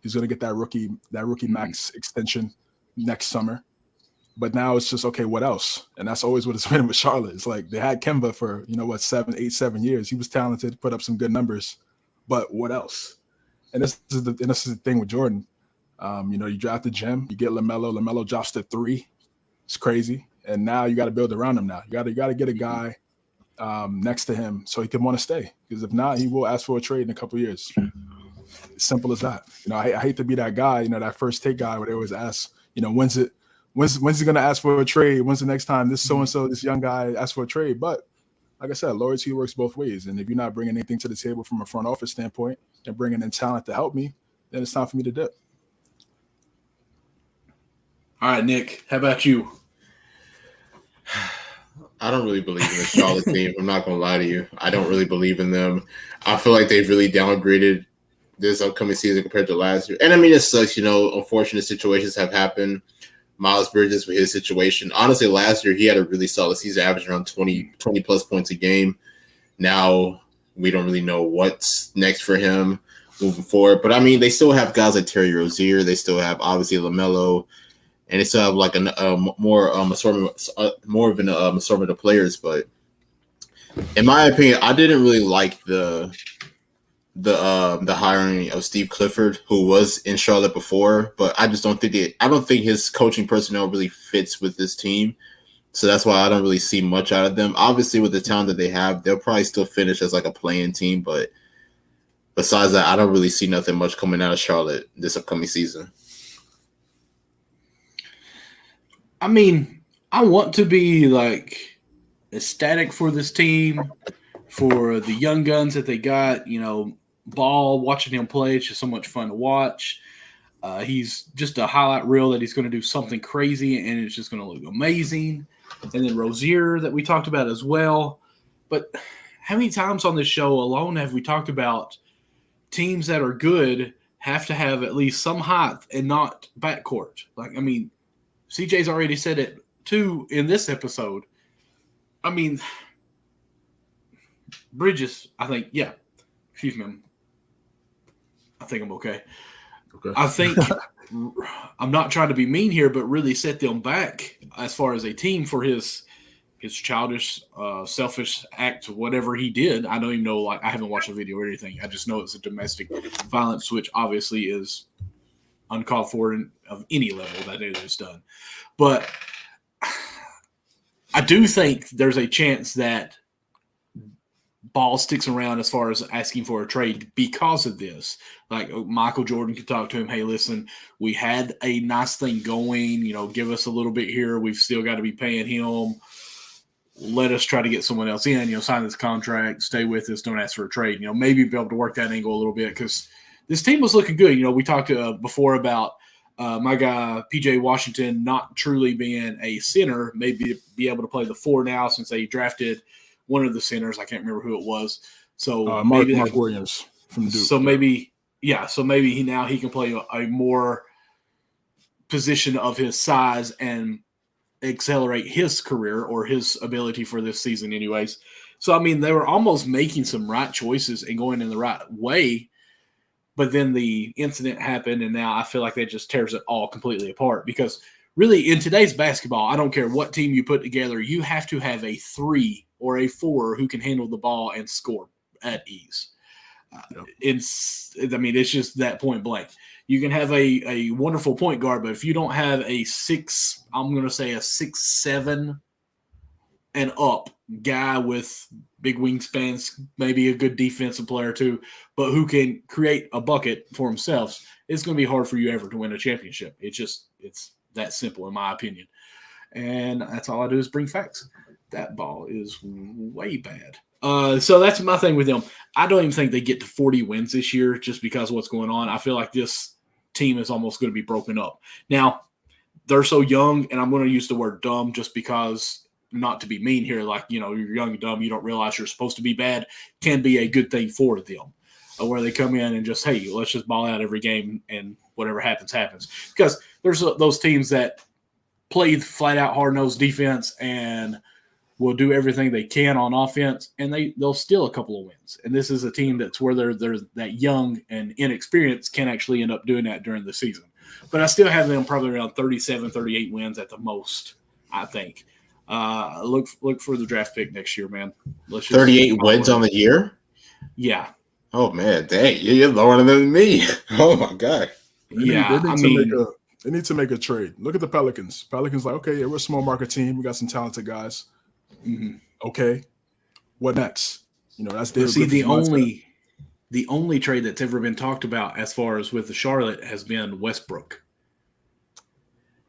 He's going to get that rookie max extension next summer. But now it's just, okay, what else? And that's always what it's been with Charlotte. It's like they had Kemba for, 7 years. He was talented, put up some good numbers, but what else? And this is the thing with Jordan. You draft the gem, you get LaMelo drops to 3. It's crazy. And now you got to build around him now. You got to get a guy next to him so he can want to stay. Because if not, he will ask for a trade in a couple of years. Simple as that. I hate to be that guy, that first take guy where they always ask, when's he going to ask for a trade? When's the next time this so-and-so, this young guy asks for a trade? But like I said, loyalty works both ways. And if you're not bringing anything to the table from a front office standpoint and bringing in talent to help me, then it's time for me to dip. All right, Nick, how about you? I don't really believe in the Charlotte team. I'm not going to lie to you. I don't really believe in them. I feel like they've really downgraded this upcoming season compared to last year. And I mean, it sucks, unfortunate situations have happened. Miles Bridges with his situation. Honestly, last year he had a really solid season, averaging around 20 plus points a game. Now we don't really know what's next for him moving forward. But I mean, they still have guys like Terry Rozier. They still have obviously LaMelo, and they still have like more of an assortment of players. But in my opinion, I didn't really like the hiring of Steve Clifford, who was in Charlotte before, but I just don't think I don't think his coaching personnel really fits with this team. So that's why I don't really see much out of them. Obviously, with the talent that they have, they'll probably still finish as like a play-in team, but besides that, I don't really see nothing much coming out of Charlotte this upcoming season. I mean, I want to be like ecstatic for this team, for the young guns that they got, Ball, watching him play, it's just so much fun to watch. He's just a highlight reel that he's going to do something crazy, and it's just going to look amazing. And then Rozier that we talked about as well. But how many times on this show alone have we talked about teams that are good have to have at least some height and not backcourt? Like, I mean, CJ's already said it too in this episode. I mean, Bridges, I think, yeah. Excuse me. I think I'm okay. I think I'm not trying to be mean here, but really set them back as far as a team for his childish, selfish act, whatever he did. I don't even know, I haven't watched the video or anything. I just know it's a domestic violence, which obviously is uncalled for of any level that it is done. But I do think there's a chance that Ball sticks around as far as asking for a trade because of this. Like Michael Jordan could talk to him, hey, listen, we had a nice thing going, give us a little bit here. We've still got to be paying him. Let us try to get someone else in, sign this contract, stay with us, don't ask for a trade. Maybe be able to work that angle a little bit because this team was looking good. We talked before about my guy PJ Washington not truly being a center, maybe be able to play the 4 now since they drafted one of the centers. I can't remember who it was. So Mark Williams from Duke. So maybe he can play a more position of his size and accelerate his career or his ability for this season anyways. So, I mean, they were almost making some right choices and going in the right way, but then the incident happened, and now I feel like that just tears it all completely apart because really in today's basketball, I don't care what team you put together, you have to have a 3 or a 4 who can handle the ball and score at ease. It's just that point blank. You can have a wonderful point guard, but if you don't have a 6'7" and up guy with big wingspans, maybe a good defensive player too, but who can create a bucket for himself, it's going to be hard for you ever to win a championship. It's that simple in my opinion. And that's all I do is bring facts. That ball is way bad. So that's my thing with them. I don't even think they get to 40 wins this year just because of what's going on. I feel like this team is almost going to be broken up. Now, they're so young, and I'm going to use the word dumb just because, not to be mean here, like, you're young and dumb, you don't realize you're supposed to be bad, can be a good thing for them. Where they come in and just, hey, let's just ball out every game and whatever happens, happens. Because there's those teams that play flat-out hard-nosed defense and will do everything they can on offense, and they'll steal a couple of wins. And this is a team that's where they're that young and inexperienced can actually end up doing that during the season. But I still have them probably around 37, 38 wins at the most, I think. Look for the draft pick next year, man. 38 wins on the year? Yeah. Oh, man, dang. You're lower than me. Oh, my God. They need to make a trade. Look at the Pelicans. Pelicans like, okay, yeah, we're a small market team. We got some talented guys. Mm-hmm. Okay, what next? That's David. See, the only trade that's ever been talked about as far as with the Charlotte has been Westbrook.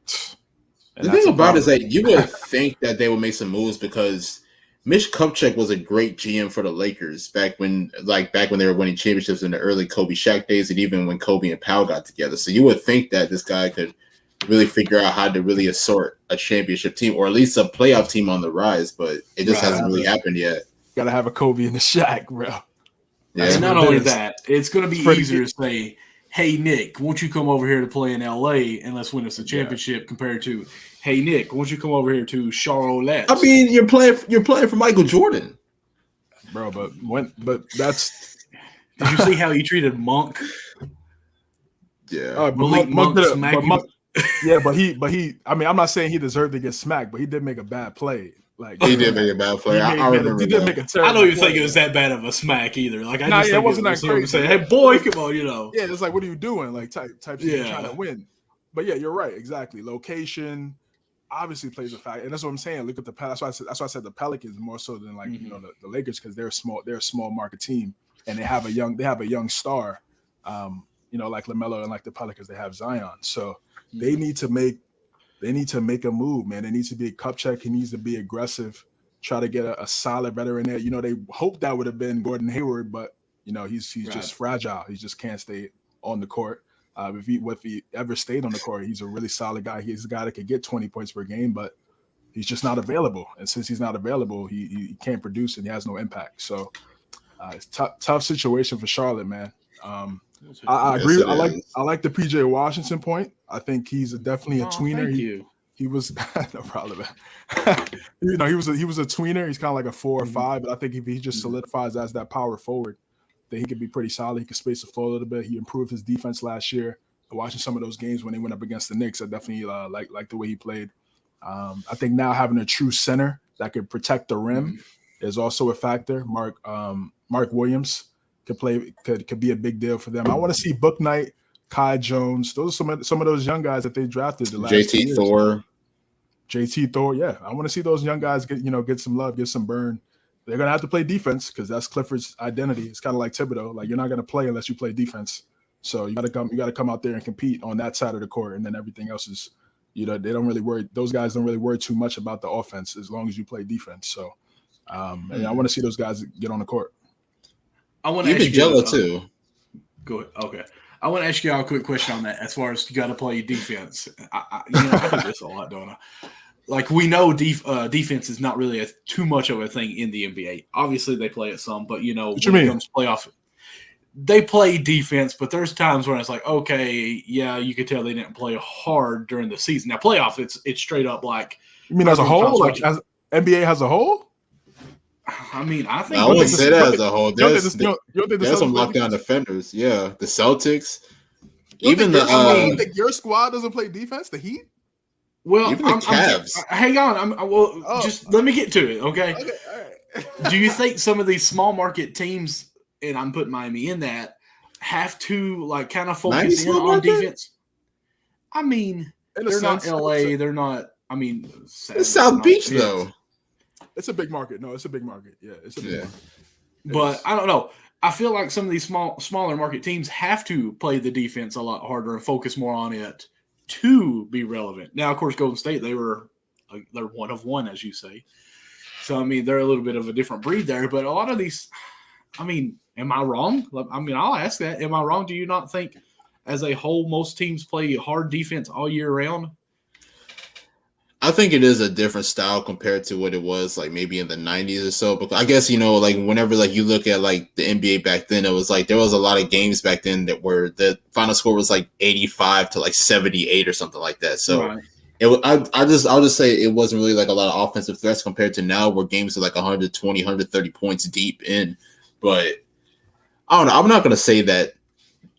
The thing about it is that you would think that they would make some moves because Mitch Kupchak was a great GM for the Lakers back when they were winning championships in the early Kobe Shaq days, and even when Kobe and Powell got together. So you would think that this guy could really figure out how to really assort a championship team or at least a playoff team on the rise, but it just hasn't really happened yet. Got to have a Kobe in the Shaq, bro. Yeah. And not only that, it's going to be easier to say, hey, Nick, won't you come over here to play in LA and let's win us a championship compared to, hey, Nick, won't you come over here to Charolette? I mean, you're playing for Michael Jordan. Bro, but that's – Did you see how he treated Monk? Yeah. But he. I mean, I'm not saying he deserved to get smacked, but he did make a bad play. Like he did make a bad play. I remember. He did make a terrible. I don't even think it was that bad of a smack either. Like I just think it wasn't that crazy. Saying, hey, boy, come on, Yeah, it's like, what are you doing? Like type shit, trying to win. But yeah, you're right. Exactly. Location obviously plays a factor, and that's what I'm saying. Look at that's why I said the Pelicans more so than like the Lakers because they're small. They're a small market team, and they have a young star. Like LaMelo and like the Pelicans, they have Zion. So they need to make a move, man. They need to be a cup check. He needs to be aggressive, try to get a solid veteran there. They hoped that would have been Gordon Hayward, but he's just fragile. He just can't stay on the court. If he ever stayed on the court, he's a really solid guy. He's a guy that could get 20 points per game, but he's just not available. And since he's not available, he can't produce and he has no impact. So it's tough situation for Charlotte, man. I agree. I like the PJ Washington point. I think he's definitely a tweener. He was no problem. He was a tweener. He's kind of like a 4 or 5, but I think if he just solidifies as that power forward, then he could be pretty solid. He could space the floor a little bit. He improved his defense last year. Watching some of those games when they went up against the Knicks, I definitely like the way he played. I think now having a true center that could protect the rim is also a factor. Mark Williams could be a big deal for them. I want to see Book Knight, Kai Jones. Those are some of those young guys that they drafted the last JT Thor. Yeah, I want to see those young guys get some love, get some burn. They're gonna have to play defense because that's Clifford's identity. It's kind of like Thibodeau. Like you're not gonna play unless you play defense. So you gotta come out there and compete on that side of the court, and then everything else is, they don't really worry. Those guys don't really worry too much about the offense as long as you play defense. So, and I want to see those guys get on the court. I want to ask you Jello too. Go ahead. Okay. I want to ask you all a quick question on that. As far as you got to play defense, I do this a lot, don't I? Like we know, defense is not really too much of a thing in the NBA. Obviously, they play it some, but when it comes to playoff, they play defense. But there's times when it's like, okay, yeah, you could tell they didn't play hard during the season. Now, playoff, it's straight up like. You mean as a whole, like as NBA as a whole? I mean, I think I wouldn't say that as a whole. There's some lockdown defenders. Yeah, the Celtics. Even your squad doesn't play defense. The Heat. Well, even the Cavs. Hang on. Just let me get to it. Okay. Okay. All right. Do you think some of these small market teams, and I'm putting Miami in that, have to kind of focus in on defense? I mean, they're not LA. They're not. I mean, it's South Beach though. It's a big market. No, it's a big market. Yeah, it's a big market. But I don't know. I feel like some of these smaller market teams have to play the defense a lot harder and focus more on it to be relevant. Now, of course, Golden State, they're one of one, as you say. So, I mean, they're a little bit of a different breed there. But a lot of these, I mean, am I wrong? I mean, I'll ask that. Am I wrong? Do you not think as a whole most teams play hard defense all year round? I think it is a different style compared to what it was like maybe in the 90s or so. But I guess, like whenever like you look at like the NBA back then, it was like there was a lot of games back then that were the final score was like 85 to like 78 or something like that. So Right. I'll just say it wasn't really like a lot of offensive threats compared to now where games are like 120, 130 points deep in. But I don't know. I'm not going to say that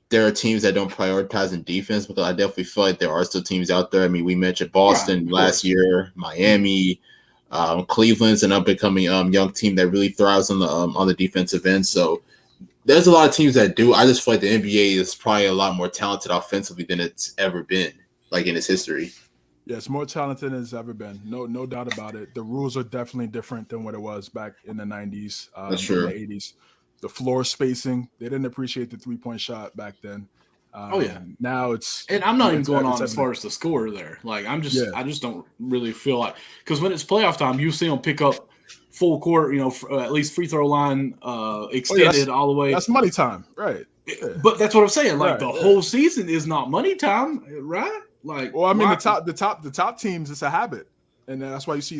there are teams that don't prioritize in defense because I definitely feel like there are still teams out there. I mean, we mentioned Boston last year, Miami, Cleveland's an up-and-coming young team that really thrives on the defensive end. So there's a lot of teams that do. I just feel like the NBA is probably a lot more talented offensively than it's ever been, like in its history. Yeah, it's more talented than it's ever been. No doubt about it. The rules are definitely different than what it was back in the 90s, That's true. in the 80s. The floor spacing, they didn't appreciate the three-point shot back then. Now it's, and I'm not even going on as far as the score there. Like I just don't really feel like, because when it's playoff time, you see them pick up full court, at least free throw line extended all the way. That's money time, right? Yeah. But that's what I'm saying. Like Right, whole season is not money time, right? Like, well, I mean, the top teams, it's a habit. And that's why you see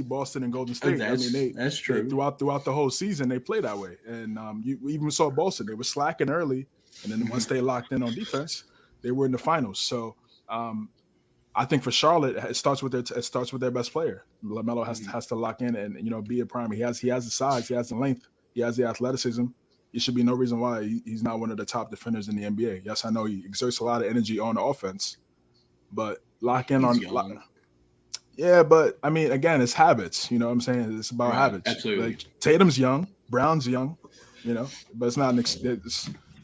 Boston and Golden State. That's true. Throughout the whole season, they play that way. And you even saw Boston; they were slacking early, and then once they locked in on defense, they were in the finals. So, I think for Charlotte, it starts with their best player. LaMelo has to lock in and be a prime. He has the size, he has the length, he has the athleticism. There should be no reason why he's not one of the top defenders in the NBA. Yes, I know he exerts a lot of energy on the offense, but lock in on. Yeah, but I mean, again, it's habits. You know what I'm saying? It's about habits. Absolutely. Like, Tatum's young, Brown's young, but it's not.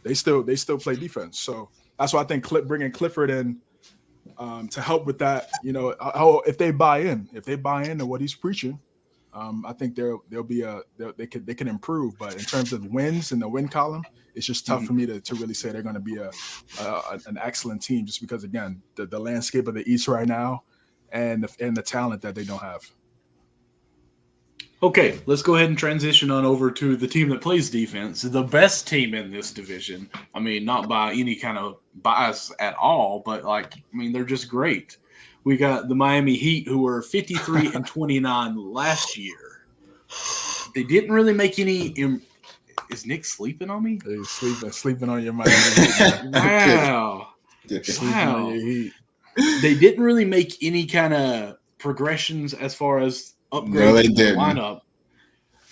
They still play defense. So that's why I think bringing Clifford in to help with that. If they buy into what he's preaching, I think they can improve. But in terms of wins in the win column, it's just tough for me to really say they're going to be an excellent team, just because again the landscape of the East right now. And the talent that they don't have. Okay, let's go ahead and transition on over to the team that plays defense. The best team in this division. I mean, not by any kind of bias at all, but they're just great. We got the Miami Heat, who were 53-29 last year. They didn't really make any. Is Nick sleeping on me? He's sleeping on your Miami Heat. Wow. Sleeping on your Heat. They didn't really make any kind of progressions as far as upgrades in the lineup.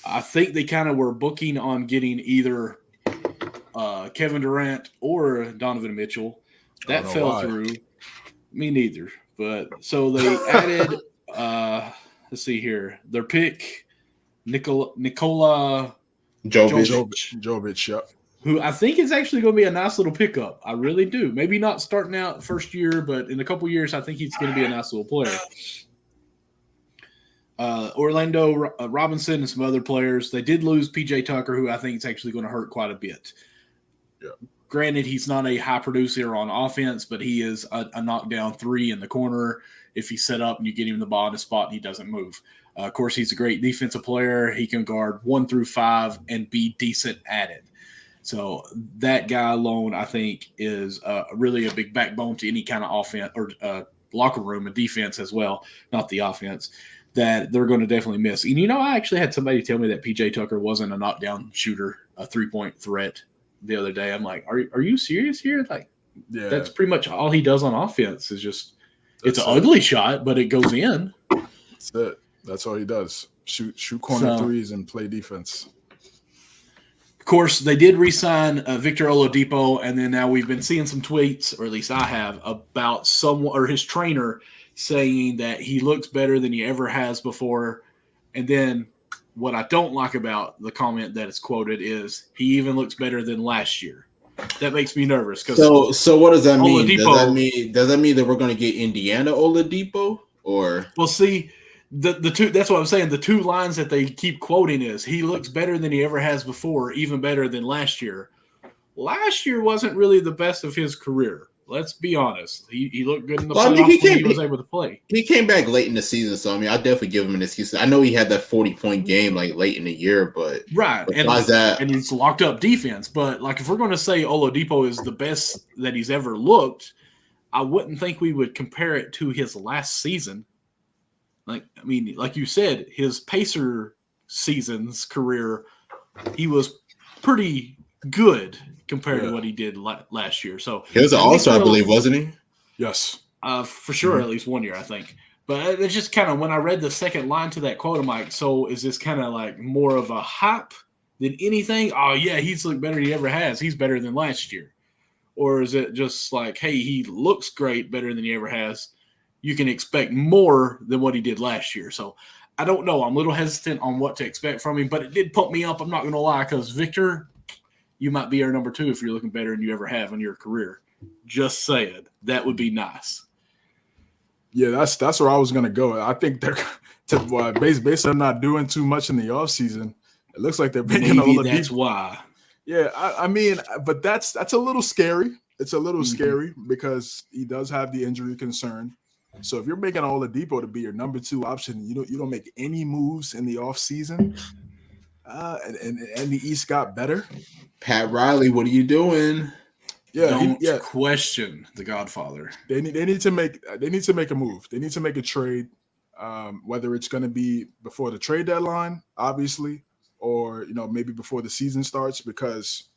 I think they kind of were booking on getting either Kevin Durant or Donovan Mitchell. That fell through. Me neither. But so they added let's see here. Their pick, Nikola Jovic, yep. Who I think is actually going to be a nice little pickup. I really do. Maybe not starting out first year, but in a couple years, I think he's going to be a nice little player. Orlando Robinson and some other players. They did lose PJ Tucker, who I think is actually going to hurt quite a bit. Yeah. Granted, he's not a high producer on offense, but he is a knockdown three in the corner. If he's set up and you get him the ball in a spot, he doesn't move. Of course, he's a great defensive player. He can guard 1 through 5 and be decent at it. So that guy alone, I think, is really a big backbone to any kind of offense or locker room and defense as well, not the offense, that they're going to definitely miss. And, I actually had somebody tell me that P.J. Tucker wasn't a knockdown shooter, a three-point threat the other day. I'm like, are you serious here? Like, yeah. That's pretty much all he does on offense is just – it's an ugly shot, but it goes in. That's it. That's all he does. Shoot corner threes and play defense. Of course, they did re-sign Victor Oladipo, and then now we've been seeing some tweets, or at least I have, about someone or his trainer saying that he looks better than he ever has before. And then what I don't like about the comment that is quoted is he even looks better than last year. That makes me nervous. So what does that mean? Oladipo, does that mean that we're going to get Indiana Oladipo? Or well, see. The two, that's what I'm saying. The two lines that they keep quoting is he looks better than he ever has before, even better than last year. Last year wasn't really the best of his career. let's be honest. He looked good in the Well, I playoffs mean, when he was able to play. He came back late in the season, so I mean, I definitely give him an excuse. I know he had that 40-point game like late in the year, but right, besides that, and he's locked up defense. But like, if we're going to say Oladipo is the best that he's ever looked, I wouldn't think we would compare it to his last season. Like, I mean, like you said, his Pacer season's career, he was pretty good compared to what he did last year. So he was an all-star, I believe, wasn't he? Yes. For sure, at least 1 year, I think. But it's just kind of, when I read the second line to that quote, I'm like, so is this kind of like more of a hype than anything? Oh, yeah, he's looked better than he ever has. He's better than last year. Or is it just like, hey, he looks great, better than he ever has. You can expect more than what he did last year. So I don't know. I'm a little hesitant on what to expect from him, but it did pump me up. I'm not going to lie, because Victor, you might be our number 2 if you're looking better than you ever have in your career. Just saying. That would be nice. Yeah, that's where I was going to go. I think they're based on not doing too much in the offseason. It looks like they're bringing all the that's why. Yeah, I mean, but that's a little scary. It's a little scary because he does have the injury concern. So if you're making Oladipo to be your number 2 option, you don't make any moves in the offseason, and the East got better. Pat Riley, what are you doing? Yeah, don't question the Godfather. They need to make a move. They need to make a trade, whether it's going to be before the trade deadline, obviously, or maybe before the season starts, because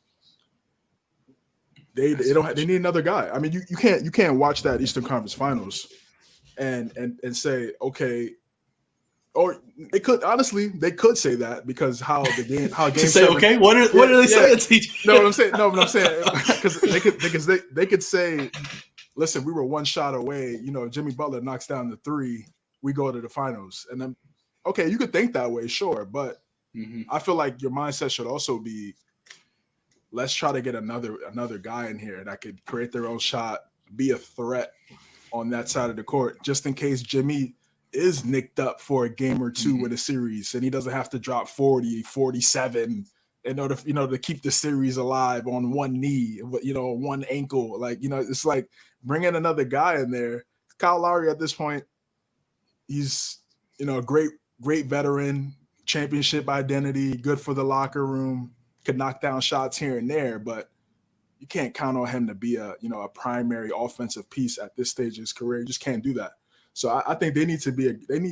they need another guy. I mean, you can't watch that Eastern Conference Finals and say, okay, or they could say that, because how game to say, okay, what are they saying? No, what I'm saying because they could say, listen, we were one shot away. Jimmy Butler knocks down the 3, we go to the finals, and then okay, you could think that way, sure, but I feel like your mindset should also be, let's try to get another guy in here that could create their own shot, be a threat on that side of the court, just in case Jimmy is nicked up for a game or 2 in a series, and he doesn't have to drop 40, 47 in order, to keep the series alive on one knee, one ankle. Like, it's like bringing another guy in there. Kyle Lowry at this point, he's, a great veteran, championship identity, good for the locker room, could knock down shots here and there, but you can't count on him to be a primary offensive piece at this stage of his career. You just can't do that. So I think they need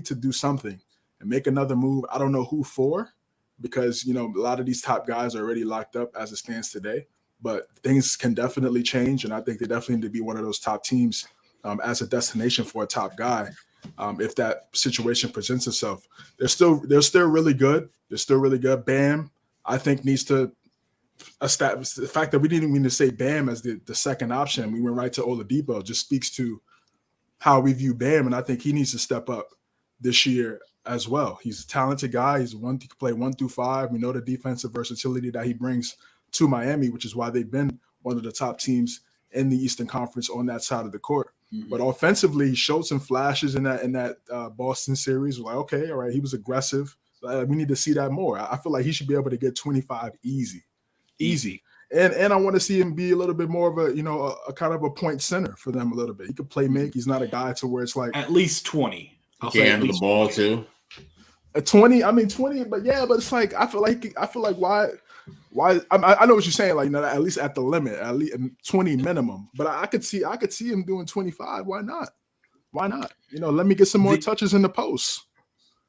to do something and make another move. I don't know who for, because, a lot of these top guys are already locked up as it stands today, but things can definitely change. And I think they definitely need to be one of those top teams as a destination for a top guy. If that situation presents itself, they're still really good. They're still really good. Bam, I think, needs to establish the fact that we didn't mean to say Bam as the second option. We went right to Oladipo. Just speaks to how we view Bam, and I think he needs to step up this year as well. He a talented guy. He can play 1 through 5. We know the defensive versatility that he brings to Miami, which is why they've been one of the top teams in the Eastern Conference on that side of the court. But offensively, he showed some flashes in that Boston series. We're like, okay, all right, he was aggressive. We need to see that more. I feel like he should be able to get 25 easy. And I want to see him be a little bit more of a kind of a point center for them a little bit. He could play make. He's not a guy to where it's like at least 20. He can handle the ball too. A 20. I mean 20, but it's like I feel like why I know what you're saying, like, at least at the limit, at least 20 minimum. But I could see him doing 25. Why not? Let me get some more touches in the post.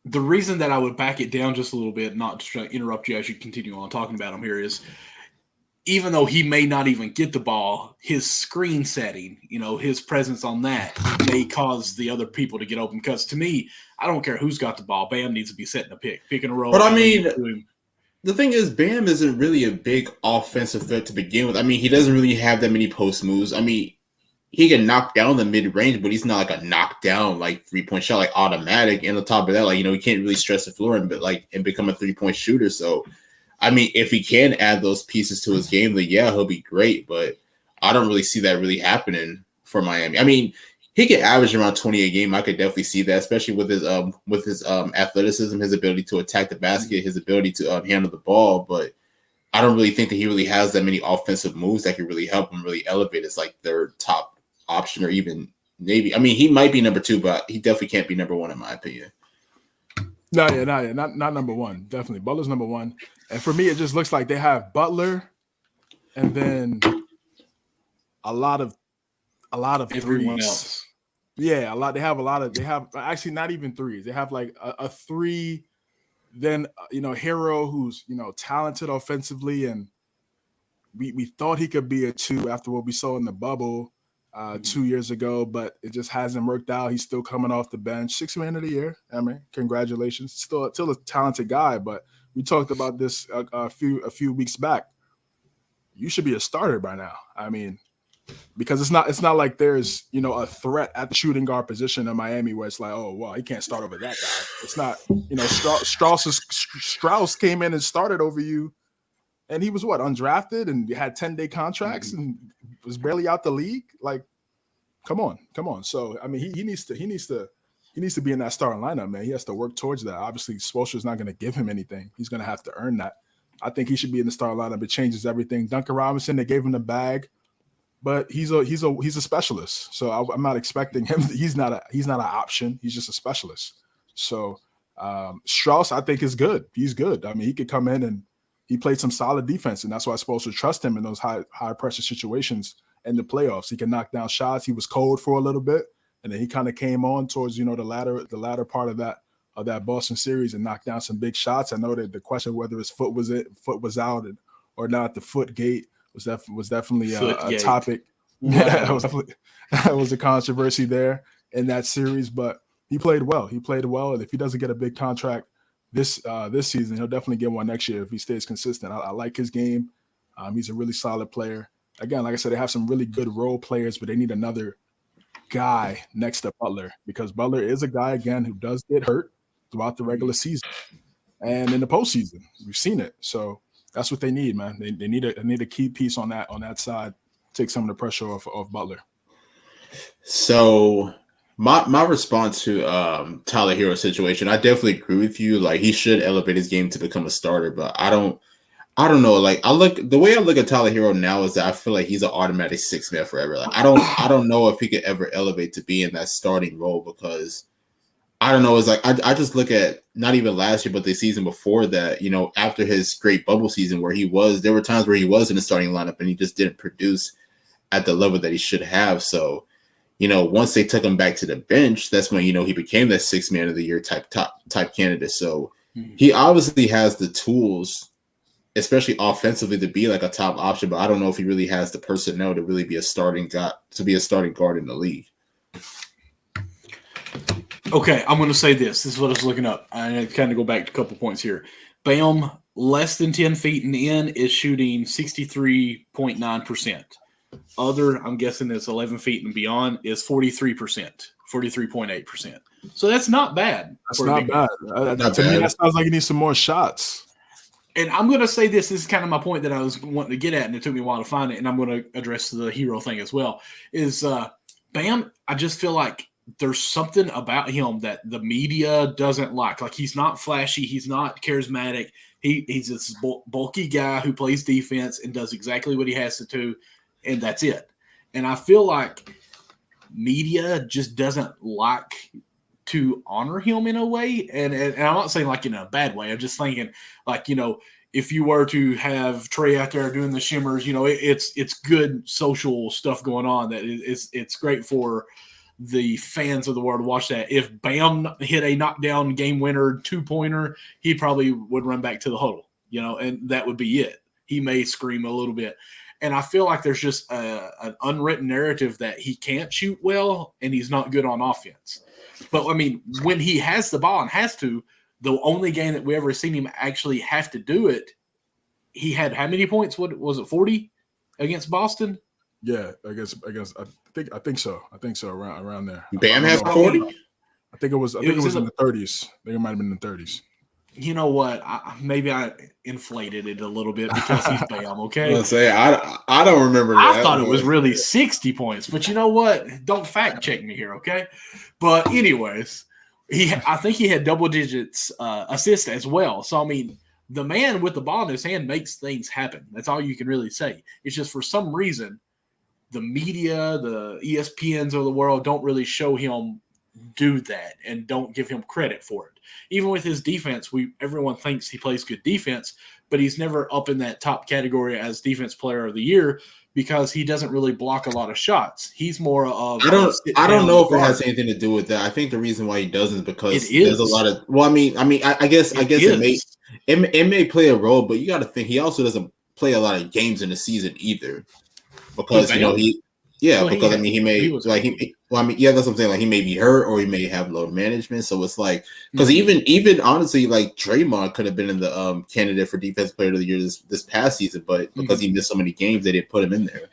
The reason that I would back it down just a little bit, not to try to interrupt you as you continue on talking about him here, is even though he may not even get the ball, his screen setting, his presence on that may cause the other people to get open. Because to me, I don't care who's got the ball. Bam needs to be setting a pick and a roll. But I mean, the thing is, Bam isn't really a big offensive threat to begin with. I mean, he doesn't really have that many post moves. I mean, he can knock down the mid range, but he's not like a knockdown, like 3-point shot, like automatic. And on top of that, like, he can't really stretch the floor and become a 3-point shooter. So, I mean, if he can add those pieces to his game, then yeah, he'll be great. But I don't really see that really happening for Miami. I mean, he can average around 20 a game. I could definitely see that, especially with his athleticism, his ability to attack the basket, his ability to handle the ball. But I don't really think that he really has that many offensive moves that could really help him really elevate as like their top option or even maybe. I mean, he might be number 2, but he definitely can't be number 1 in my opinion. Not number 1. Definitely, Butler's number 1. And for me, it just looks like they have Butler, and then a lot of everyone threes. else. Yeah, a lot. They have actually not even threes. They have like a 3. Then Hero, who's talented offensively, and we thought he could be a 2 after what we saw in the bubble 2 years ago, but it just hasn't worked out. He's still coming off the bench, 6th man of the year. I mean, congratulations. Still a talented guy, but we talked about this a few weeks back. You should be a starter by now. I mean, because it's not like there's a threat at the shooting guard position in Miami where it's like, oh well, he can't start over that guy. It's not. Strauss came in and started over you. And he was undrafted and had 10-day contracts and was barely out the league. Like, come on. So I mean, he needs to be in that starting lineup, man. He has to work towards that. Obviously, Spoelstra's not going to give him anything. He's going to have to earn that. I think he should be in the starting lineup. It changes everything. Duncan Robinson, they gave him the bag, but he's a specialist. So I'm not expecting him. He's not an option. He's just a specialist. So Strauss, I think, is good. He's good. I mean, he could come in and he played some solid defense, and that's why I'm supposed to trust him in those high pressure situations in the playoffs. He can knock down shots. He was cold for a little bit, and then he kind of came on towards the latter part of that Boston series and knocked down some big shots. I know that the question whether his foot was out or not, the foot gate was definitely a topic. Yeah, that was a controversy there in that series, but he played well. And if he doesn't get a big contract this season, he'll definitely get one next year if he stays consistent. I like his game. He's a really solid player. Again, like I said, they have some really good role players, but they need another guy next to Butler because Butler is a guy, again, who does get hurt throughout the regular season and in the postseason. We've seen it. So that's what they need, man. They need a key piece on that side, take some of the pressure off Butler. So my response to Tyler Hero's situation, I definitely agree with you. Like, he should elevate his game to become a starter, but I don't know. Like, the way I look at Tyler Hero now is that I feel like he's an automatic 6 man forever. Like, I don't know if he could ever elevate to be in that starting role because I don't know. It's like I just look at not even last year, but the season before that. After his great bubble season where there were times where he was in the starting lineup and he just didn't produce at the level that he should have. So, once they took him back to the bench, that's when, he became that 6th man of the year type candidate. So he obviously has the tools, especially offensively, to be like a top option, but I don't know if he really has the personnel to really be a starting guard in the league. Okay, I'm going to say this. This is what I was looking up. I kind of go back to a couple points here. Bam, less than 10 feet and in, is shooting 63.9%. Other, I'm guessing it's 11 feet and beyond, is 43%, 43.8%. So that's not bad. That's not bad. To me, that sounds like he needs some more shots. And I'm going to say this is kind of my point that I was wanting to get at, and it took me a while to find it, and I'm going to address the Hero thing as well, is Bam, I just feel like there's something about him that the media doesn't like. Like, he's not flashy. He's not charismatic. He's this bulky guy who plays defense and does exactly what he has to do, and that's it. And I feel like media just doesn't like to honor him in a way. And I'm not saying like in a bad way. I'm just thinking like, if you were to have Trey out there doing the shimmers, it's good social stuff going on that it's great for the fans of the world to watch that. If Bam hit a knockdown game winner 2-pointer, he probably would run back to the huddle, and that would be it. He may scream a little bit. And I feel like there's just an unwritten narrative that he can't shoot well and he's not good on offense. But, I mean, when he has the ball and has to, the only game that we ever seen him actually have to do it, he had how many points? What was it, 40 against Boston? Yeah, I think so. Around there. Bam has 40? I think it was in the 30s. I think it might have been in the 30s. You know what? Maybe I inflated it a little bit because he's Bam, okay? I don't remember that. I thought it was really 60 points, but you know what? Don't fact check me here, okay? But anyways, I think he had double digits assists as well. So, I mean, the man with the ball in his hand makes things happen. That's all you can really say. It's just for some reason the media, the ESPNs of the world don't really show him do that and don't give him credit for it. Even with his defense, everyone thinks he plays good defense, but he's never up in that top category as defense player of the year because he doesn't really block a lot of shots. He's more of I don't know if it has anything to do with that. I think the reason why he doesn't is because there's a lot of I guess it may play a role, but you got to think he also doesn't play a lot of games in the season either. Because he may that's what I'm saying. Like he may be hurt or he may have load management. So it's like because even honestly, like Draymond could have been in the candidate for defensive player of the year this past season, but because he missed so many games, they didn't put him in there.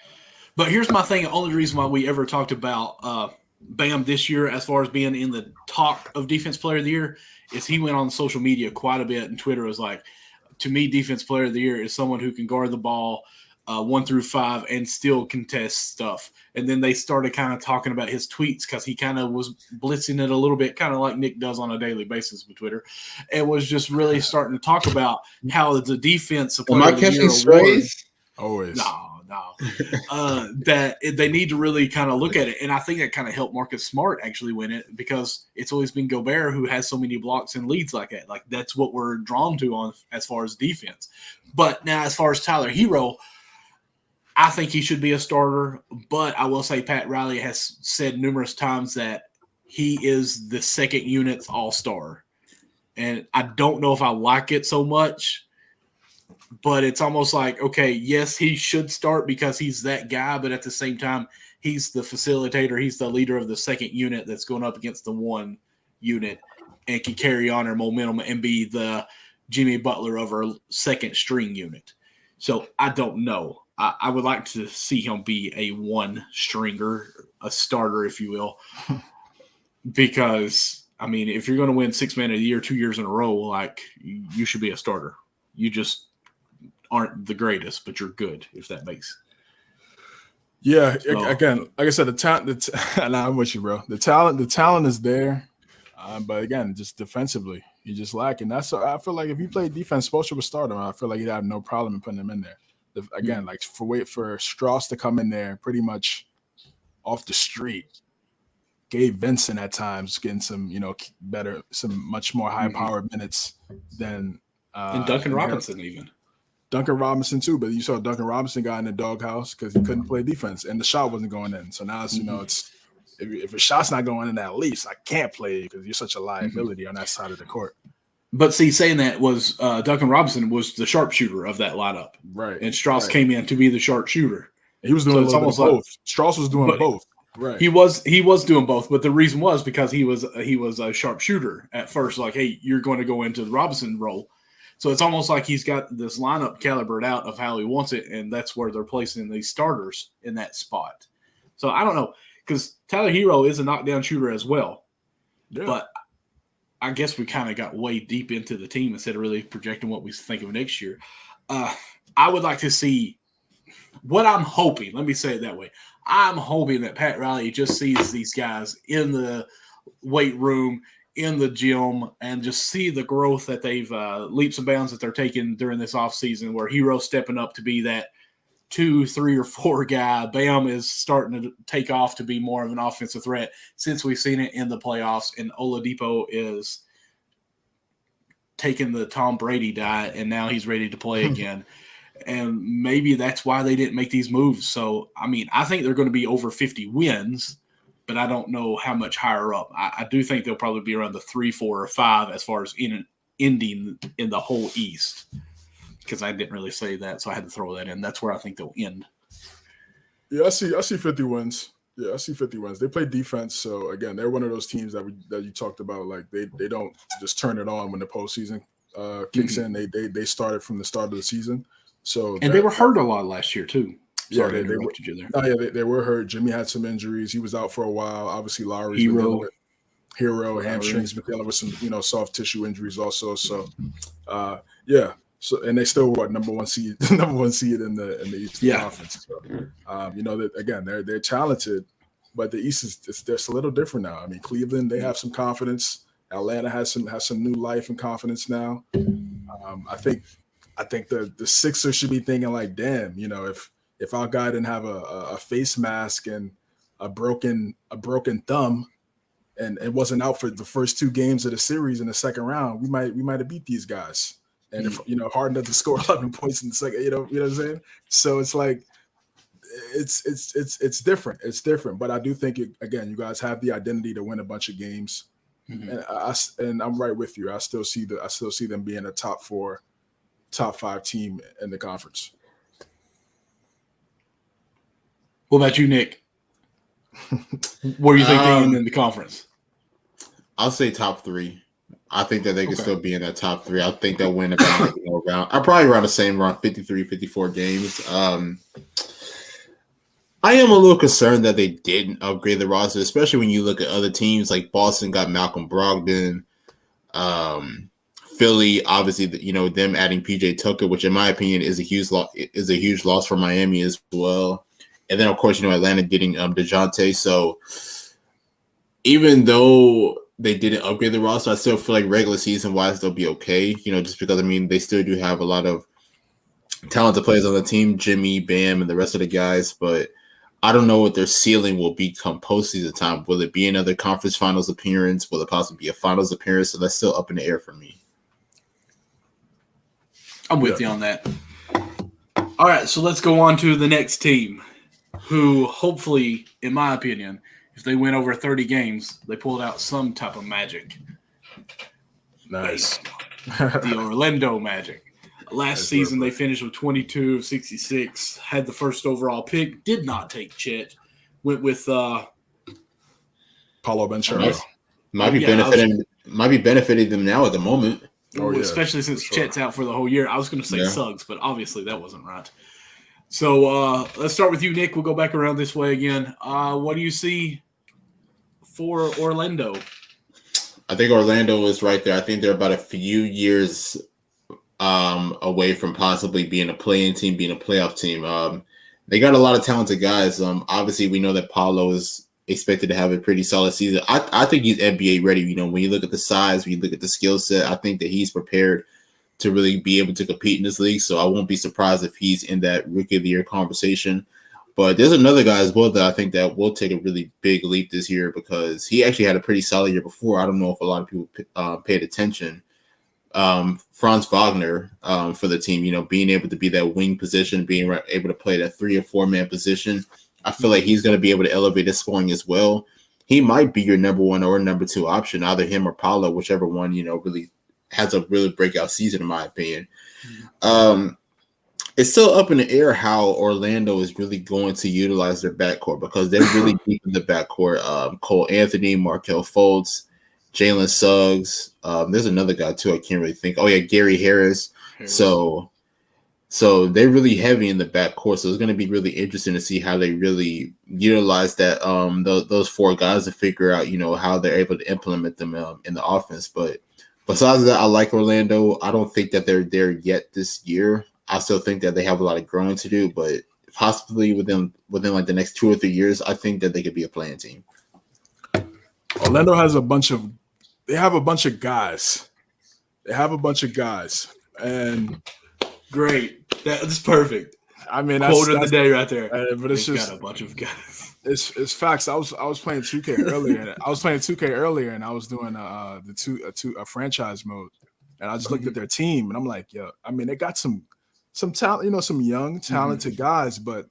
But here's my thing: the only reason why we ever talked about Bam this year, as far as being in the talk of defense player of the year, is he went on social media quite a bit, and Twitter was like, to me, defense player of the year is someone who can guard the ball 1 through 5 and still contest stuff. And then they started kind of talking about his tweets because he kind of was blitzing it a little bit, kind of like Nick does on a daily basis with Twitter, and was just really starting to talk about how the defense. Am I catching strays? Always. No. That they need to really kind of look at it. And I think that kind of helped Marcus Smart actually win it because it's always been Gobert who has so many blocks and leads like that. Like that's what we're drawn to on as far as defense. But now as far as Tyler Hero, I think he should be a starter. But I will say Pat Riley has said numerous times that he is the second unit's all-star. And I don't know if I like it so much. But it's almost like, okay, yes, he should start because he's that guy, but at the same time, he's the facilitator. He's the leader of the second unit that's going up against the one unit and can carry on our momentum and be the Jimmy Butler of our second string unit. So I don't know. I would like to see him be a one stringer, a starter, if you will, because, I mean, if you're going to win 6 Man of the Year 2 years in a row, like you should be a starter. You just aren't the greatest, but you're good, if that makes. Yeah, again, like I said, the talent. I'm with you, bro. The talent is there, but again, just defensively, you just lacking. I feel like if you play defense, Spoelstra would start him. I feel like he'd have no problem in putting him in there. Again, like for Strauss to come in there, pretty much off the street. Gabe Vincent at times getting some, better, some much more high-powered minutes than and Duncan Robinson even. Duncan Robinson too, but you saw Duncan Robinson got in the doghouse because he couldn't play defense and the shot wasn't going in. So now it's it's if a shot's not going in, at least I can't play because you're such a liability on that side of the court. But see, saying that was Duncan Robinson was the sharpshooter of that lineup, right? And Strauss came in to be the sharpshooter. He was doing a little bit of both. Strauss was doing both. Right. He was doing both, but the reason was because he was a sharpshooter at first. Like, hey, you're going to go into the Robinson role. So it's almost like he's got this lineup calibrated out of how he wants it, and that's where they're placing these starters in that spot. So I don't know, because Tyler Hero is a knockdown shooter as well. Yeah. But I guess we kind of got way deep into the team instead of really projecting what we think of next year. I would like to see what I'm hoping. Let me say it that way. I'm hoping that Pat Riley just sees these guys in the weight room, in the gym, and just see the growth that they've leaps and bounds that they're taking during this offseason, where Hero's stepping up to be that 2, 3, or 4 guy. Bam is starting to take off to be more of an offensive threat since we've seen it in the playoffs, and Oladipo is taking the Tom Brady diet, and now he's ready to play again. And maybe that's why they didn't make these moves. So, I mean, I think they're going to be over 50 wins, but I don't know how much higher up. I do think they'll probably be around the 3, 4, or 5 as far as ending in the whole East, because I didn't really say that, so I had to throw that in. That's where I think they'll end. Yeah, I see 50 wins. Yeah, I see 50 wins. They play defense, so again, they're one of those teams that you talked about. Like they don't just turn it on when the postseason kicks in. They started from the start of the season. So they were hurt a lot last year too. Sorry, they interrupted you there. No, yeah, they were hurt. Jimmy had some injuries. He was out for a while. Obviously, Lowry's been dealing with hamstrings, but dealing with some soft tissue injuries also. So, yeah. So and they still were number one seed in the Eastern Conference. So, that again they're talented, but the East is just a little different now. I mean, Cleveland, they have some confidence. Atlanta has some new life and confidence now. I think the Sixers should be thinking like, damn, if if our guy didn't have a face mask and a broken thumb, and it wasn't out for the first 2 games of the series in the second round, we might have beat these guys. And if Harden doesn't score 11 points in the second, you know what I'm saying? So it's like it's different. It's different. But I do think again, you guys have the identity to win a bunch of games. And I'm right with you. I still see them being a top 4, top 5 team in the conference. What about you, Nick? Where do you think they end in the conference? I'll say top 3. I think that they can still be in that top 3. I think they'll win about probably around the same, around 53, 54 games. I am a little concerned that they didn't upgrade the roster, especially when you look at other teams like Boston got Malcolm Brogdon, Philly, obviously, them adding PJ Tucker, which in my opinion is a huge loss for Miami as well. And then of course, Atlanta getting Dejante. So even though they didn't upgrade the roster, I still feel like regular season wise they'll be okay. Just because they still do have a lot of talented players on the team, Jimmy, Bam, and the rest of the guys, but I don't know what their ceiling will be come postseason time. Will it be another conference finals appearance? Will it possibly be a finals appearance? So that's still up in the air for me. I'm with you on that. All right, so let's go on to the next team, who hopefully, in my opinion, if they win over 30 games, they pulled out some type of magic. Nice. The Orlando Magic. Last season, they finished with 22 of 66, had the first overall pick, did not take Chet, went with Paolo Banchero. Might be benefiting them now at the moment. Especially since Chet's out for the whole year. I was going to say Suggs, but obviously that wasn't right. So let's start with you, Nick. We'll go back around this way again. What do you see for Orlando? I think Orlando is right there. I think they're about a few years away from possibly being a play-in team, being a playoff team. They got a lot of talented guys. Obviously, we know that Paolo is expected to have a pretty solid season. I think he's NBA ready. When you look at the size, when you look at the skill set, I think that he's prepared to really be able to compete in this league. So I won't be surprised if he's in that Rookie of the Year conversation. But there's another guy as well that I think that will take a really big leap this year because he actually had a pretty solid year before. I don't know if a lot of people paid attention. Franz Wagner for the team, being able to be that wing position, being able to play that 3 or 4 man position. I feel like he's going to be able to elevate his scoring as well. He might be your number 1 or number 2 option, either him or Paolo, whichever one, really has a really breakout season, in my opinion. It's still up in the air how Orlando is really going to utilize their backcourt because they're really deep in the backcourt. Cole Anthony, Markelle Fultz, Jalen Suggs. There's another guy too. I can't really think. Oh yeah, Gary Harris. So they're really heavy in the backcourt. So it's going to be really interesting to see how they really utilize that. Those 4 guys to figure out, how they're able to implement them in the offense. But besides that, I like Orlando. I don't think that they're there yet this year. I still think that they have a lot of growing to do, but possibly within like the next 2 or 3 years, I think that they could be a playing team. Orlando has a bunch of guys. And great. That's perfect. I mean, quote of the day right there. But it's They've just got a bunch of guys. It's facts. I was playing 2K earlier. And I was doing a franchise mode, and I just looked at their team, and I'm like, yo, I mean, they got some talent, some young talented guys, but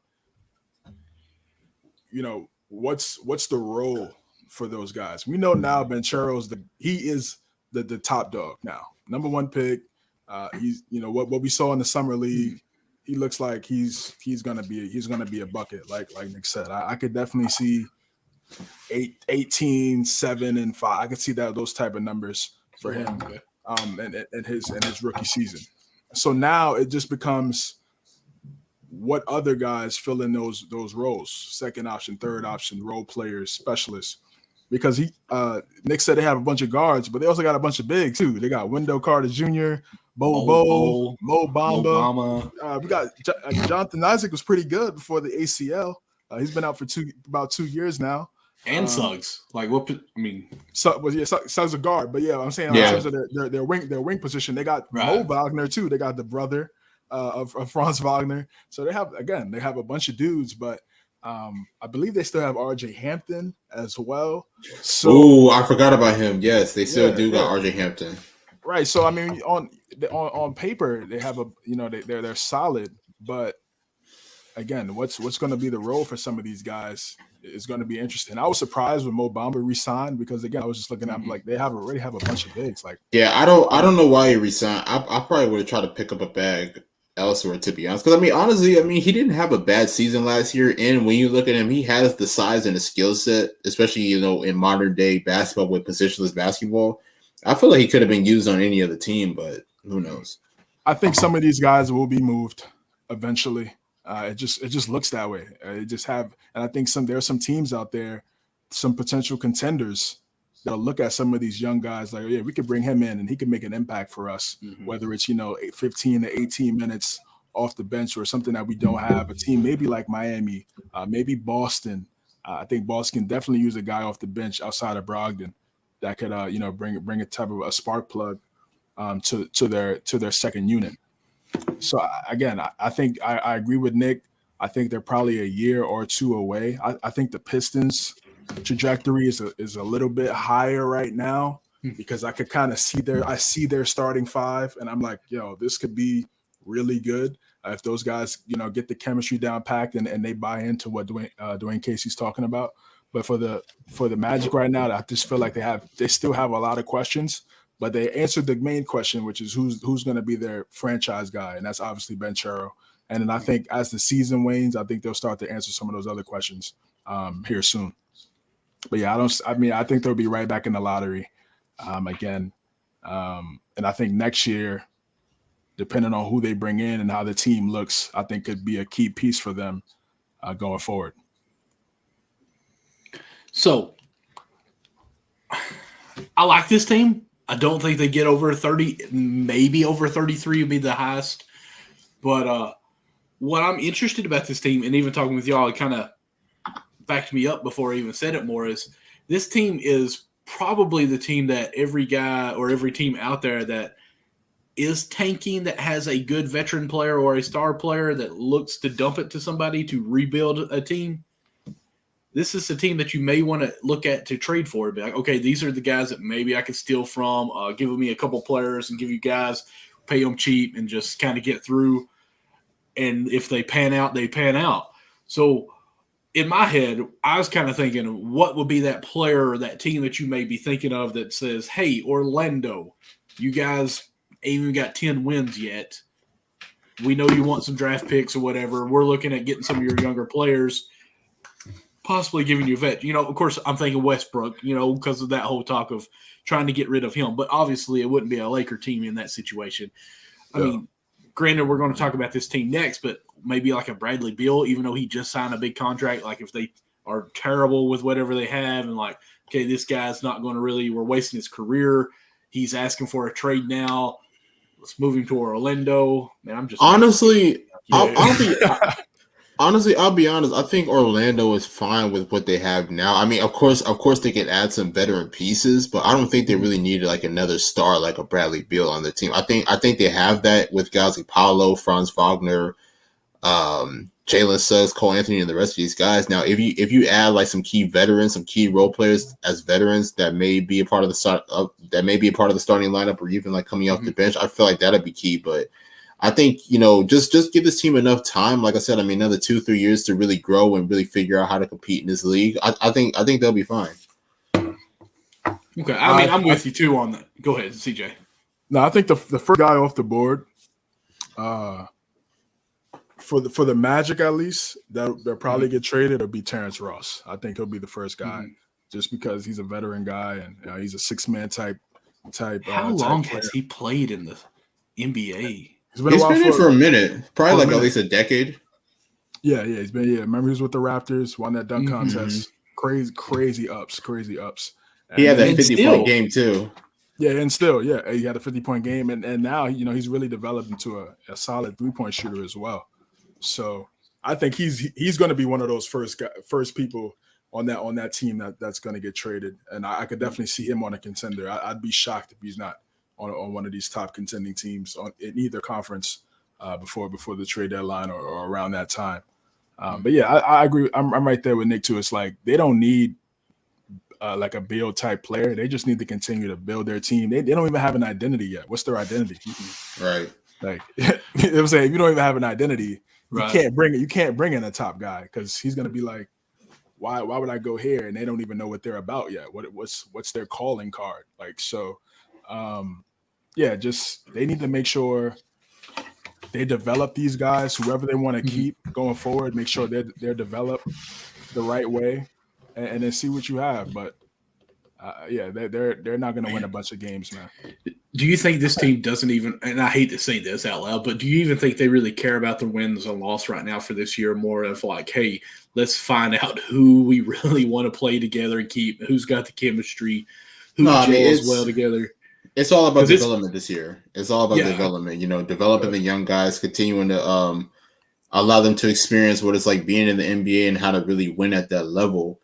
what's the role for those guys? We know now Banchero's the top dog now, number 1 pick. He's what we saw in the summer league. He looks like he's gonna be a bucket, like Nick said. I could definitely see 18, 7, and 5. I could see those type of numbers for him in his rookie season. So now it just becomes what other guys fill in those roles, second option, third option, role players, specialists. Because Nick said they have a bunch of guards, but they also got a bunch of bigs too. They got Wendell Carter Jr., Mo Bamba. We got Jonathan Isaac was pretty good before the ACL. He's been out for about 2 years now. And Suggs, Suggs a guard, but yeah, I'm saying in terms of their wing position, they got Mo Wagner too. They got the brother. of Franz Wagner. So they have a bunch of dudes, but I believe they still have RJ Hampton as well. So I forgot about him. Yes, they still do got RJ Hampton. Right. So I mean, on paper, they have they're solid, but again, what's going to be the role for some of these guys is going to be interesting. I was surprised when Mo Bamba re-signed because again, I was just looking at like they already have a bunch of bigs. Like, yeah, I don't know why he re-signed. I probably would have tried to pick up a bag elsewhere, to be honest. Because honestly, he didn't have a bad season last year, and when you look at him, he has the size and the skill set, especially in modern day basketball with positionless basketball. I feel like he could have been used on any other team, but who knows? I think some of these guys will be moved eventually. It just looks that way. And I think there are some teams out there, some potential contenders that'll look at some of these young guys like, yeah, we could bring him in and he could make an impact for us, whether it's 15 to 18 minutes off the bench or something that we don't have. A team maybe like Miami, maybe Boston. I think Boston can definitely use a guy off the bench outside of Brogdon that could bring a type of a spark plug to their second unit. So again, I think I agree with Nick. I think they're probably a year or two away. I think the Pistons trajectory is a little bit higher right now because I could kind of see their starting five, and I'm like, this could be really good if those guys get the chemistry down packed and they buy into what Dwayne Casey's talking about. But for the Magic right now, I just feel like they still have a lot of questions, but they answered the main question, which is who's going to be their franchise guy, and that's obviously Ben Charo. And then I think as the season wanes, I think they'll start to answer some of those other questions here soon. But yeah, I think they'll be right back in the lottery again. And I think next year, depending on who they bring in and how the team looks, I think could be a key piece for them going forward. So I like this team. I don't think they get over 30, maybe over 33 would be the highest. But what I'm interested about this team, and even talking with y'all, it kind of backed me up before I even said it more, is this team is probably the team that every guy or every team out there that is tanking, that has a good veteran player or a star player that looks to dump it to somebody to rebuild a team. This is a team that you may want to look at to trade for. Be like, okay, these are the guys that maybe I could steal from. Give me a couple players and give you guys, pay them cheap and just kind of get through. And if they pan out, they pan out. So in my head, I was kind of thinking, what would be that player or that team that you may be thinking of that says, hey, Orlando, you guys ain't even got 10 wins yet. We know you want some draft picks or whatever. We're looking at getting some of your younger players, possibly giving you a vet. Of course, I'm thinking Westbrook, because of that whole talk of trying to get rid of him. But obviously, it wouldn't be a Laker team in that situation. I mean, granted, we're going to talk about this team next, but maybe like a Bradley Beal, even though he just signed a big contract, like if they are terrible with whatever they have and like, okay, this guy's not going to we're wasting his career. He's asking for a trade now. Let's move him to Orlando. Man, I'm just honestly, I'll be honest. I think Orlando is fine with what they have now. I mean, of course, they can add some veteran pieces, but I don't think they really needed like another star like a Bradley Beal on the team. I think they have that with guys like Paolo, Franz Wagner, Jalen Suggs, Cole Anthony, and the rest of these guys. Now, if you add like some key veterans, some key role players as veterans that may be a part of the starting lineup or even like coming off the bench, I feel like that'd be key. But I think, just give this team enough time. Like I said, another 2-3 years to really grow and really figure out how to compete in this league. I think they'll be fine. Okay. I'm with you too on that. Go ahead, CJ. No, I think the first guy off the board, for the Magic at least, they'll probably get traded. It'll be Terence Ross. I think he'll be the first guy, just because he's a veteran guy and he's a 6-man type. How long has he played in the NBA? He's been in for a minute, probably like at least a decade. Yeah, he's been. Yeah, remember he was with the Raptors, won that dunk contest. Crazy ups. And he had that 50-point game too. Yeah, and still, he had a 50-point game, and now he's really developed into a solid 3-point shooter as well. So I think he's going to be one of those first people on that team that's going to get traded, and I could definitely see him on a contender. I'd be shocked if he's not on one of these top contending teams in either conference before the trade deadline or around that time. But yeah, I agree. I'm right there with Nick too. It's like they don't need like a Beal type player. They just need to continue to build their team. They don't even have an identity yet. What's their identity? Right. Like I'm saying, if you don't even have an identity, Right. you can't bring in a top guy because he's gonna be like, why would I go here? And they don't even know what they're about yet. What's their calling card? Like, so yeah, just they need to make sure they develop these guys, whoever they want to keep going forward, make sure they're developed the right way, and then see what you have. But yeah, they're not going to win a bunch of games, man. Do you think this team doesn't even, and I hate to say this out loud, but do you even think they really care about their wins and loss right now for this year? More of like, hey, let's find out who we really want to play together and keep, who's got the chemistry, who gels well together. It's all about development this year. It's all about development, developing the young guys, continuing to allow them to experience what it's like being in the NBA and how to really win at that level.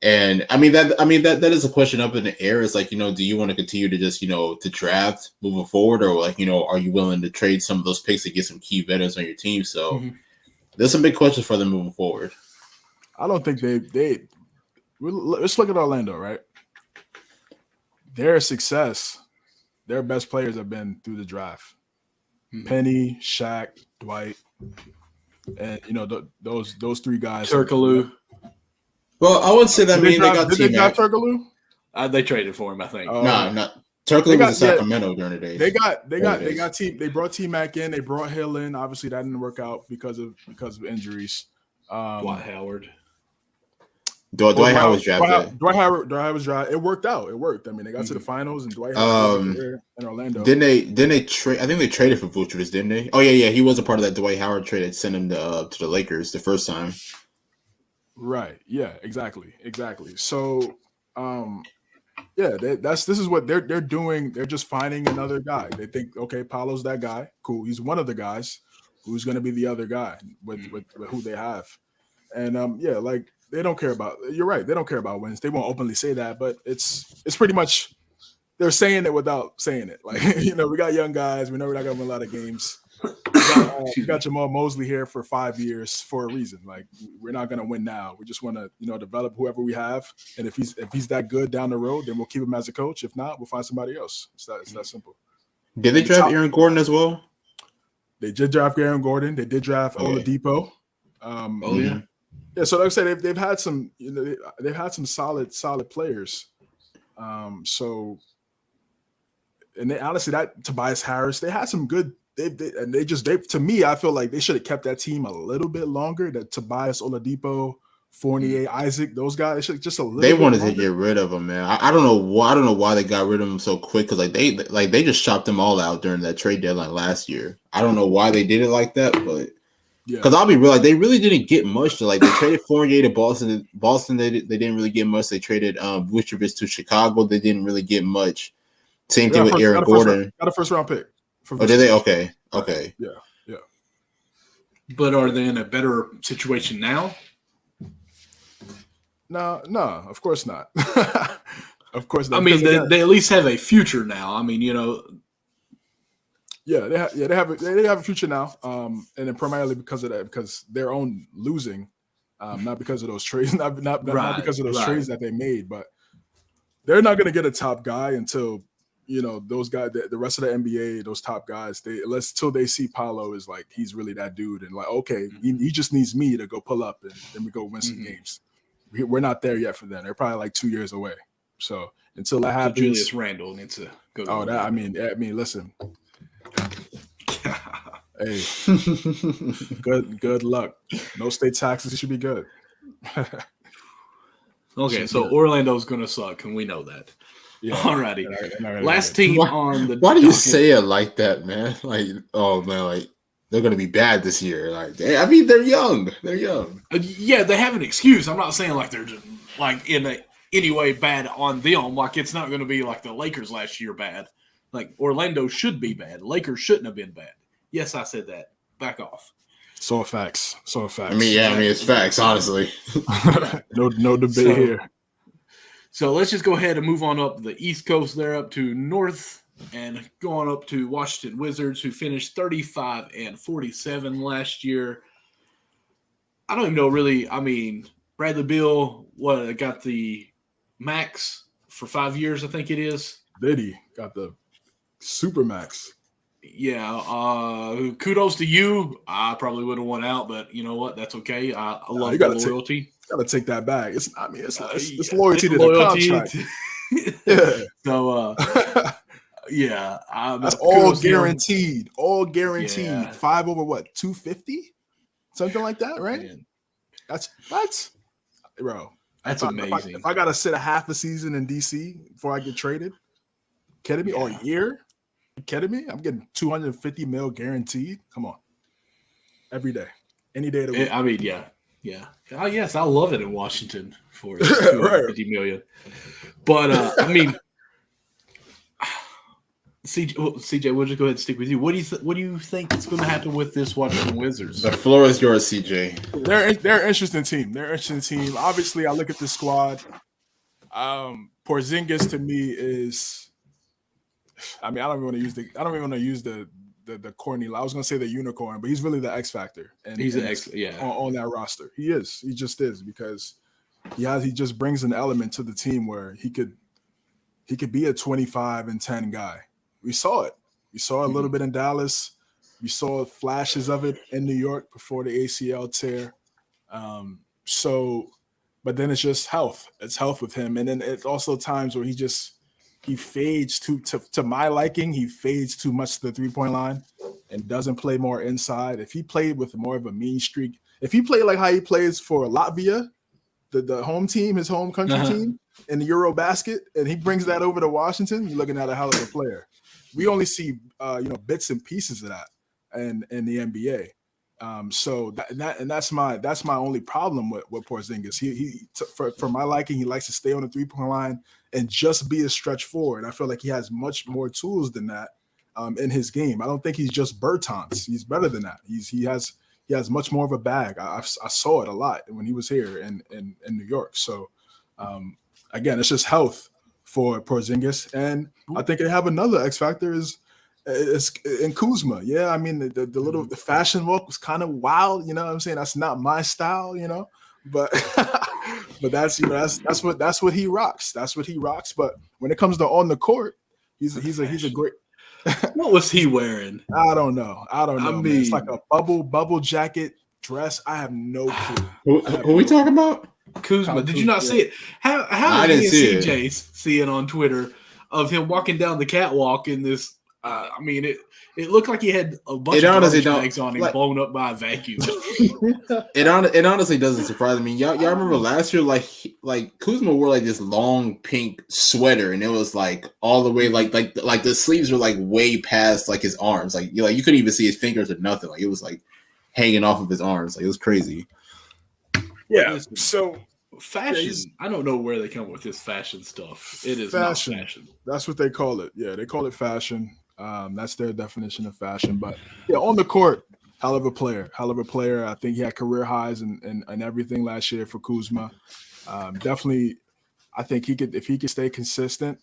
And that is a question up in the air. It's like, do you want to continue to just, to draft moving forward, or like, are you willing to trade some of those picks to get some key veterans on your team? So there's some big questions for them moving forward. I don't think let's look at Orlando, right? Their success, their best players have been through the draft. Penny, Shaq, Dwight, and those three guys. Turkoglu. Well, I would say that they got Turkoglu? They traded for him, I think. No. Turkoglu was in Sacramento during the day. They brought T-Mac in, they brought Hill in. Obviously that didn't work out because of injuries. Dwight Howard. Dwight Howard was drafted. Dwight Howard was drafted. It worked out. It worked. I mean, they got to the finals, and Dwight Howard was there in Orlando. Didn't they trade? I think they traded for Vucevic, didn't they? Oh yeah. He was a part of that Dwight Howard trade that sent him to the Lakers the first time. Right. Yeah. Exactly. So, this is what they're doing. They're just finding another guy. They think, okay, Paolo's that guy. Cool. He's one of the guys. Who's going to be the other guy with who they have? And like they don't care about. You're right. They don't care about wins. They won't openly say that, but it's pretty much they're saying it without saying it. Like we got young guys. We know we're not going to win a lot of games. We got Jamal Mosley here for 5 years for a reason. Like we're not going to win now. We just want to develop whoever we have, and if he's that good down the road, then we'll keep him as a coach. If not, we'll find somebody else. It's that simple. Did they draft Aaron Gordon as well? They did draft Aaron Gordon. They did draft Oladipo. Yeah. So like I said, they've had some they've had some solid players. So and they honestly that Tobias Harris, they had some good. They to me, I feel like they should have kept that team a little bit longer. That Tobias, Oladipo, Fournier, Isaac, those guys, they should just a little. They wanted longer. to get rid of them, man. I don't know why they got rid of them so quick, because they just chopped them all out during that trade deadline last year. I don't know why they did it like that, but because I'll be real, like they really didn't get much. Like they traded Fournier to Boston. Boston, they didn't really get much. They traded Vucevic to Chicago. They didn't really get much. Same thing with Aaron Gordon. Got a first round pick. Oh, did they? Okay. Yeah. But are they in a better situation now? No, of course not. Of course not. I mean, they at least have a future now. I mean, Yeah, they have a future now, and then primarily because of that, because their own losing, not because of those trades, not because of those trades that they made, but they're not going to get a top guy until. Those guys, the rest of the NBA, those top guys, till they see Paolo is like he's really that dude, and like okay, he just needs me to go pull up, and then we go win some games. We're not there yet for them. They're probably like 2 years away. So until that happens, Julius Randle needs to go. Oh, I mean, listen. Hey, good luck. No state taxes. It should be good. Okay, so Orlando's going to suck, and we know that. Yeah. Alrighty. Last team on the. Why do you say it like that, man? Like, oh man, like they're going to be bad this year. Like, I mean, they're young. They're young. Yeah, they have an excuse. I'm not saying like they're just like in any way bad on them. Like it's not going to be like the Lakers last year bad. Like Orlando should be bad. Lakers shouldn't have been bad. Yes, I said that. Back off. So facts. I mean, it's facts, honestly. no debate here. So let's just go ahead and move on up the East Coast there up to North and going up to Washington Wizards, who finished 35-47 last year. I don't even know really. I mean, Bradley Beal got the max for 5 years, I think it is. Did he got the super max? Yeah. Kudos to you. I probably would have won out, but you know what? That's okay. I love the loyalty. Gotta take that back. It's loyalty to the contract. Yeah. So yeah, that's all guaranteed. All guaranteed. Yeah. 5 over what? 250, something like that, right? Man. That's bro. That's amazing. If I gotta sit a half a season in DC before I get traded, kidding me? Or a year? You kidding me? I'm getting $250 million guaranteed. Come on, every day, any day of the week. I mean, yeah. Oh yes, I love it in Washington for $250 million. But I mean. CJ, we'll just go ahead and stick with you. What do you think is going to happen with this Washington Wizards? The floor is yours, CJ. They're an interesting team. Obviously, I look at the squad. Porzingis to me is. I mean, I don't even want to use the corny. I was going to say the unicorn, but he's really the X factor. And he's an X, on that roster. He is. He just is because he just brings an element to the team where he could be a 25-10 guy. We saw it. We saw a little bit in Dallas. We saw flashes of it in New York before the ACL tear. But then it's just health. It's health with him. And then it's also times where he fades to my liking. He fades too much to the three-point line and doesn't play more inside. If he played with more of a mean streak, if he played like how he plays for Latvia, the home team, his home country team in the Eurobasket, and he brings that over to Washington, you're looking at a hell of a player. We only see bits and pieces of that in the NBA. So that's my only problem with Porzingis. He for my liking, he likes to stay on the 3-point line and just be a stretch forward. I feel like he has much more tools than that in his game. I don't think he's just Bertans. He's better than that. He has much more of a bag. I saw it a lot when he was here in New York. So again, it's just health for Porzingis, and I think they have another X factor is in Kuzma. Yeah, I mean the fashion walk was kind of wild. You know what I'm saying? That's not my style, but that's what he rocks. That's what he rocks. But when it comes to on the court, he's a great. What was he wearing? I don't know. I mean, it's like a bubble jacket dress. I have no clue. Who we talking about? Kuzma. Did you not see it? How did CJ see it on Twitter of him walking down the catwalk in this? I mean, it looked like he had a bunch of bags on him blown up by a vacuum. It honestly doesn't surprise me. Y'all remember last year, like Kuzma wore like this long pink sweater, and it was like all the way like the sleeves were like way past like his arms. Like you couldn't even see his fingers or nothing. Like it was like hanging off of his arms. Like it was crazy. Yeah. So fashion. I don't know where they come up with this fashion stuff. It is fashion. Not fashion. That's what they call it. Yeah, they call it fashion. That's their definition of fashion. But yeah, on the court, hell of a player. I think he had career highs and everything last year for Kuzma. Definitely, I think if he could stay consistent,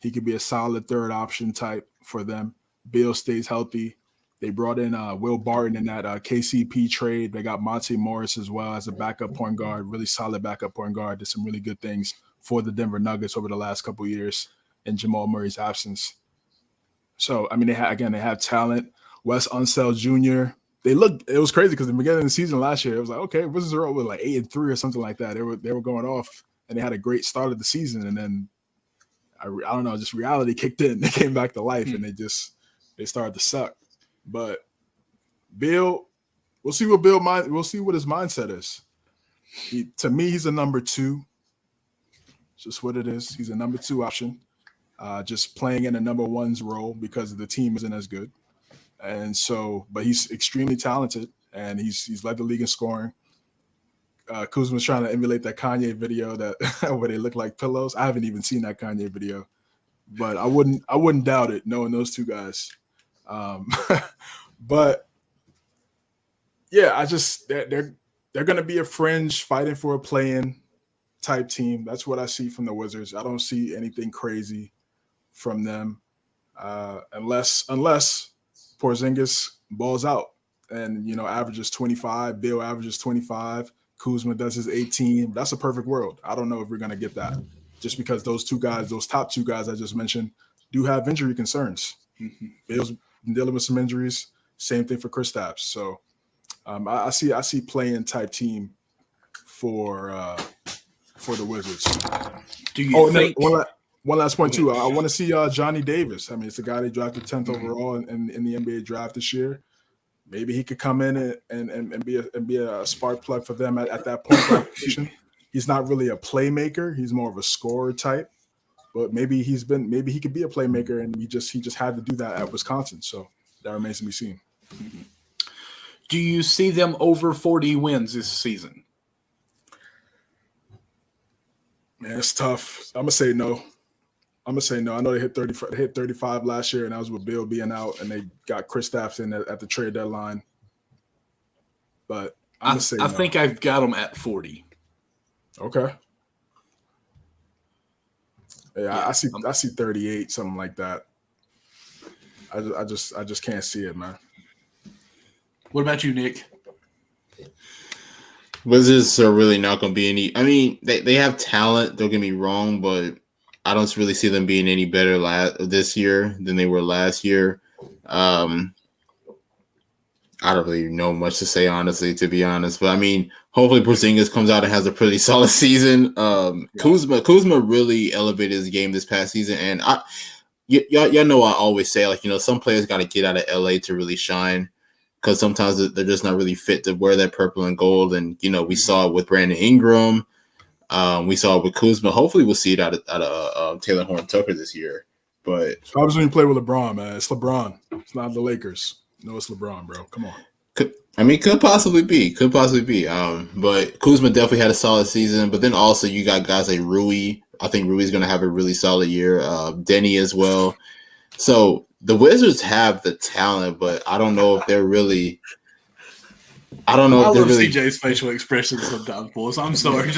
he could be a solid third option type for them. Beal stays healthy. They brought in Will Barton in that KCP trade. They got Monte Morris as well as a backup point guard, really solid backup point guard. Did some really good things for the Denver Nuggets over the last couple of years in Jamal Murray's absence. So, I mean, they have talent. Wes Unseld Jr. It was crazy because the beginning of the season last year, it was like, okay, Wizards are with like 8-3 or something like that. They were going off, and they had a great start of the season, and then I don't know, just reality kicked in. They came back to life, and they started to suck. But Beal, we'll see what his mindset is. To me, he's a number 2. It's just what it is. He's a number 2 option. Just playing in a number 1's role because the team isn't as good. And so, but he's extremely talented, and he's led the league in scoring. Kuzma's trying to emulate that Kanye video that where they look like pillows. I haven't even seen that Kanye video, but I wouldn't doubt it knowing those two guys. But yeah, they're going to be a fringe fighting for a play-in type team. That's what I see from the Wizards. I don't see anything crazy from them. unless Porzingis balls out and averages 25, Beal averages 25, Kuzma does his 18. That's a perfect world. I don't know if we're gonna get that, just because those top two guys I just mentioned, do have injury concerns. Mm-hmm. Beal's been dealing with some injuries. Same thing for Kristaps. So I see playing type team for the Wizards. Do you think? One last point too. I want to see Johnny Davis. I mean, it's a guy they drafted 10th overall in the NBA draft this year. Maybe he could come in and be a spark plug for them at that point guard position. He's not really a playmaker. He's more of a scorer type. But maybe he could be a playmaker, and he just had to do that at Wisconsin. So that remains to be seen. Do you see them over 40 wins this season? Man, it's tough. I'm gonna say no. I know they hit 35 last year, and that was with Beal being out, and they got Kristaps in at the trade deadline. But I'm gonna say no. I think I've got them at 40. Okay. Yeah, I see 38, something like that. I just can't see it, man. What about you, Nick? Wizards are really not going to be any. I mean, they have talent. Don't get me wrong, but I don't really see them being any better this year than they were last year. I don't really know much to say, honestly, to be honest. But I mean, hopefully Porzingis comes out and has a pretty solid season. Kuzma really elevated his game this past season, and y'all know I always say, like, some players got to get out of LA to really shine, because sometimes they're just not really fit to wear that purple and gold. And we saw it with Brandon Ingram. We saw it with Kuzma. Hopefully, we'll see it out of Taylor Horn-Tucker this year. But so I was when you play with LeBron, man. It's LeBron. It's not the Lakers. No, it's LeBron, bro. Come on. Could possibly be. But Kuzma definitely had a solid season. But then also you got guys like Rui. I think Rui's going to have a really solid year. Denny as well. So the Wizards have the talent, but I don't know if they're really. I don't know if they're really. CJ's facial expressions sometimes, boys. I'm sorry.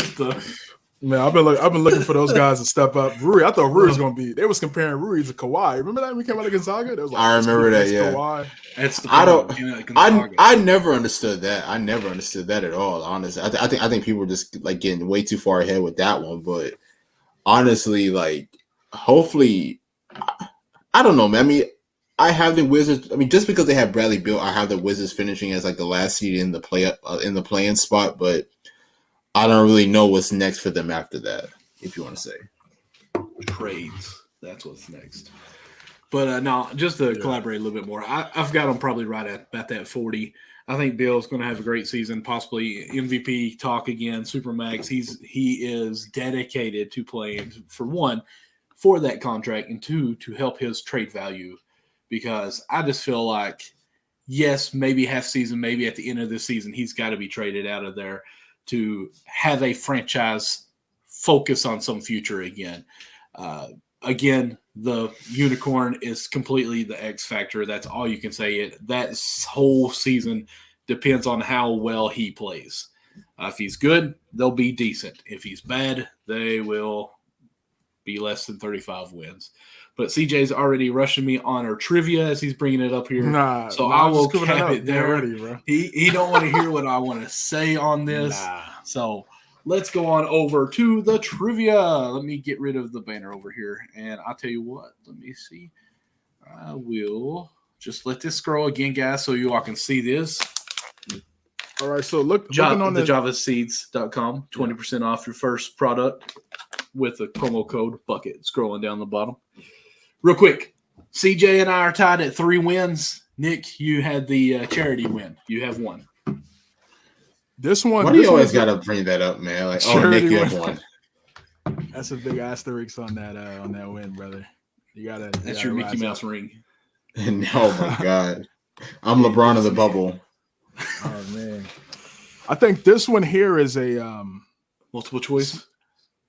Man, I've been looking for those guys to step up. Rui, I thought Rui was going to be. They was comparing Rui to Kawhi. Remember that when we came out of Gonzaga? Was like, I remember that. Yeah. Kawhi. That's the I never understood that. I never understood that at all. Honestly, I think people were just like getting way too far ahead with that one. But honestly, like, hopefully, I don't know, man. I mean, I have the Wizards. I mean, just because they have Bradley Beal, I have the Wizards finishing as like the last seed in the play-in spot, but I don't really know what's next for them after that, if you want to say. Trades. That's what's next. But no, just to collaborate a little bit more, I've got them probably right at about that 40. I think Bill's going to have a great season, possibly MVP talk again, Supermax. He is dedicated to playing, for one, for that contract, and two, to help his trade value. Because I just feel like, yes, maybe half season, maybe at the end of the season, he's got to be traded out of there to have a franchise focus on some future again. Again, the unicorn is completely the X factor. That's all you can say. That whole season depends on how well he plays. If he's good, they'll be decent. If he's bad, they will be less than 35 wins. But CJ's already rushing me on our trivia as he's bringing it up here. I will cap it there. Already, bro. He don't want to hear what I want to say on this. So let's go on over to the trivia. Let me get rid of the banner over here. And I'll tell you what. Let me see. I will just let this scroll again, guys, so you all can see this. All right, so looking on the javaseeds.com, 20% off your first product with the promo code BUCKET, scrolling down the bottom. Real quick, CJ and I are tied at 3 wins. Nick, you had the charity win. You have 1. This one. Why do you always got to bring that up, man? Like, Nick, you have 1. That's a big asterisk on that win, brother. That's your Mickey Mouse ring. Oh my God, I'm LeBron of the bubble. Oh man, I think this one here is a multiple choice.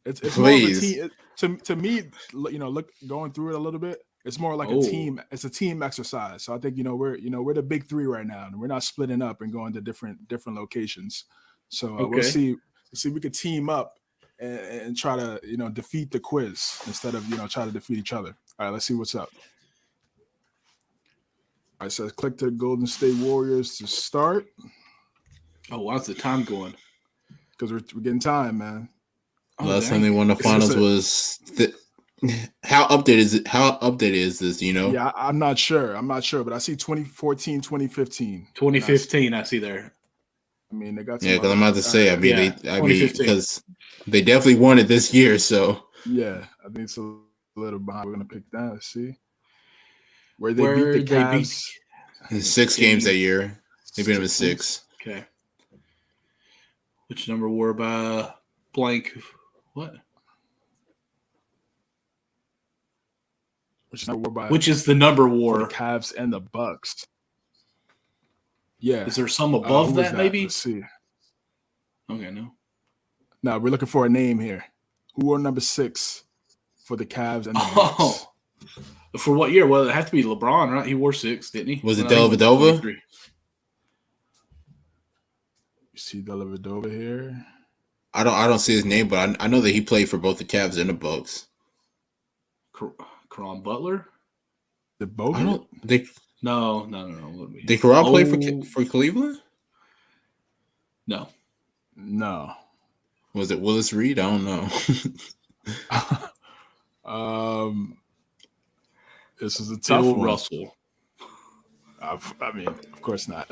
It's please. More of a team, to me, look, going through it a little bit, it's more like a team. It's a team exercise. So I think we're the big 3 right now, and we're not splitting up and going to different locations. So we'll see if we could team up and try to defeat the quiz instead of try to defeat each other. All right, let's see what's up. All right, so click to the Golden State Warriors to start. Oh, why's the time going? Because we're getting time, man. Last time they won the finals was how updated is this? You know? Yeah, I'm not sure. But I see 2014, 2015. 2015. I see there. I mean, they got. Yeah, because I'm about to say. Because they definitely won it this year. So yeah, I think it's a little behind. We're gonna pick that. Let's see where they beat the Cavs. In 6 games that year. They beat them in 6. Okay. Which number wore by blank? What? Which is the number war? The Cavs and the Bucks. Yeah. Is there some above that? Maybe. Let's see. Okay, no. No, we're looking for a name here. Who wore number 6 for the Cavs and the Bucks? For what year? Well, it had to be LeBron, right? He wore 6, didn't he? Was it Dellavedova? You see Dellavedova here? I don't see his name, but I know that he played for both the Cavs and the Bucks. Caron Butler? The both? No. Did Caron play for Cleveland? No. Was it Willis Reed? I don't know. This is a tough one. Russell. I mean, of course not.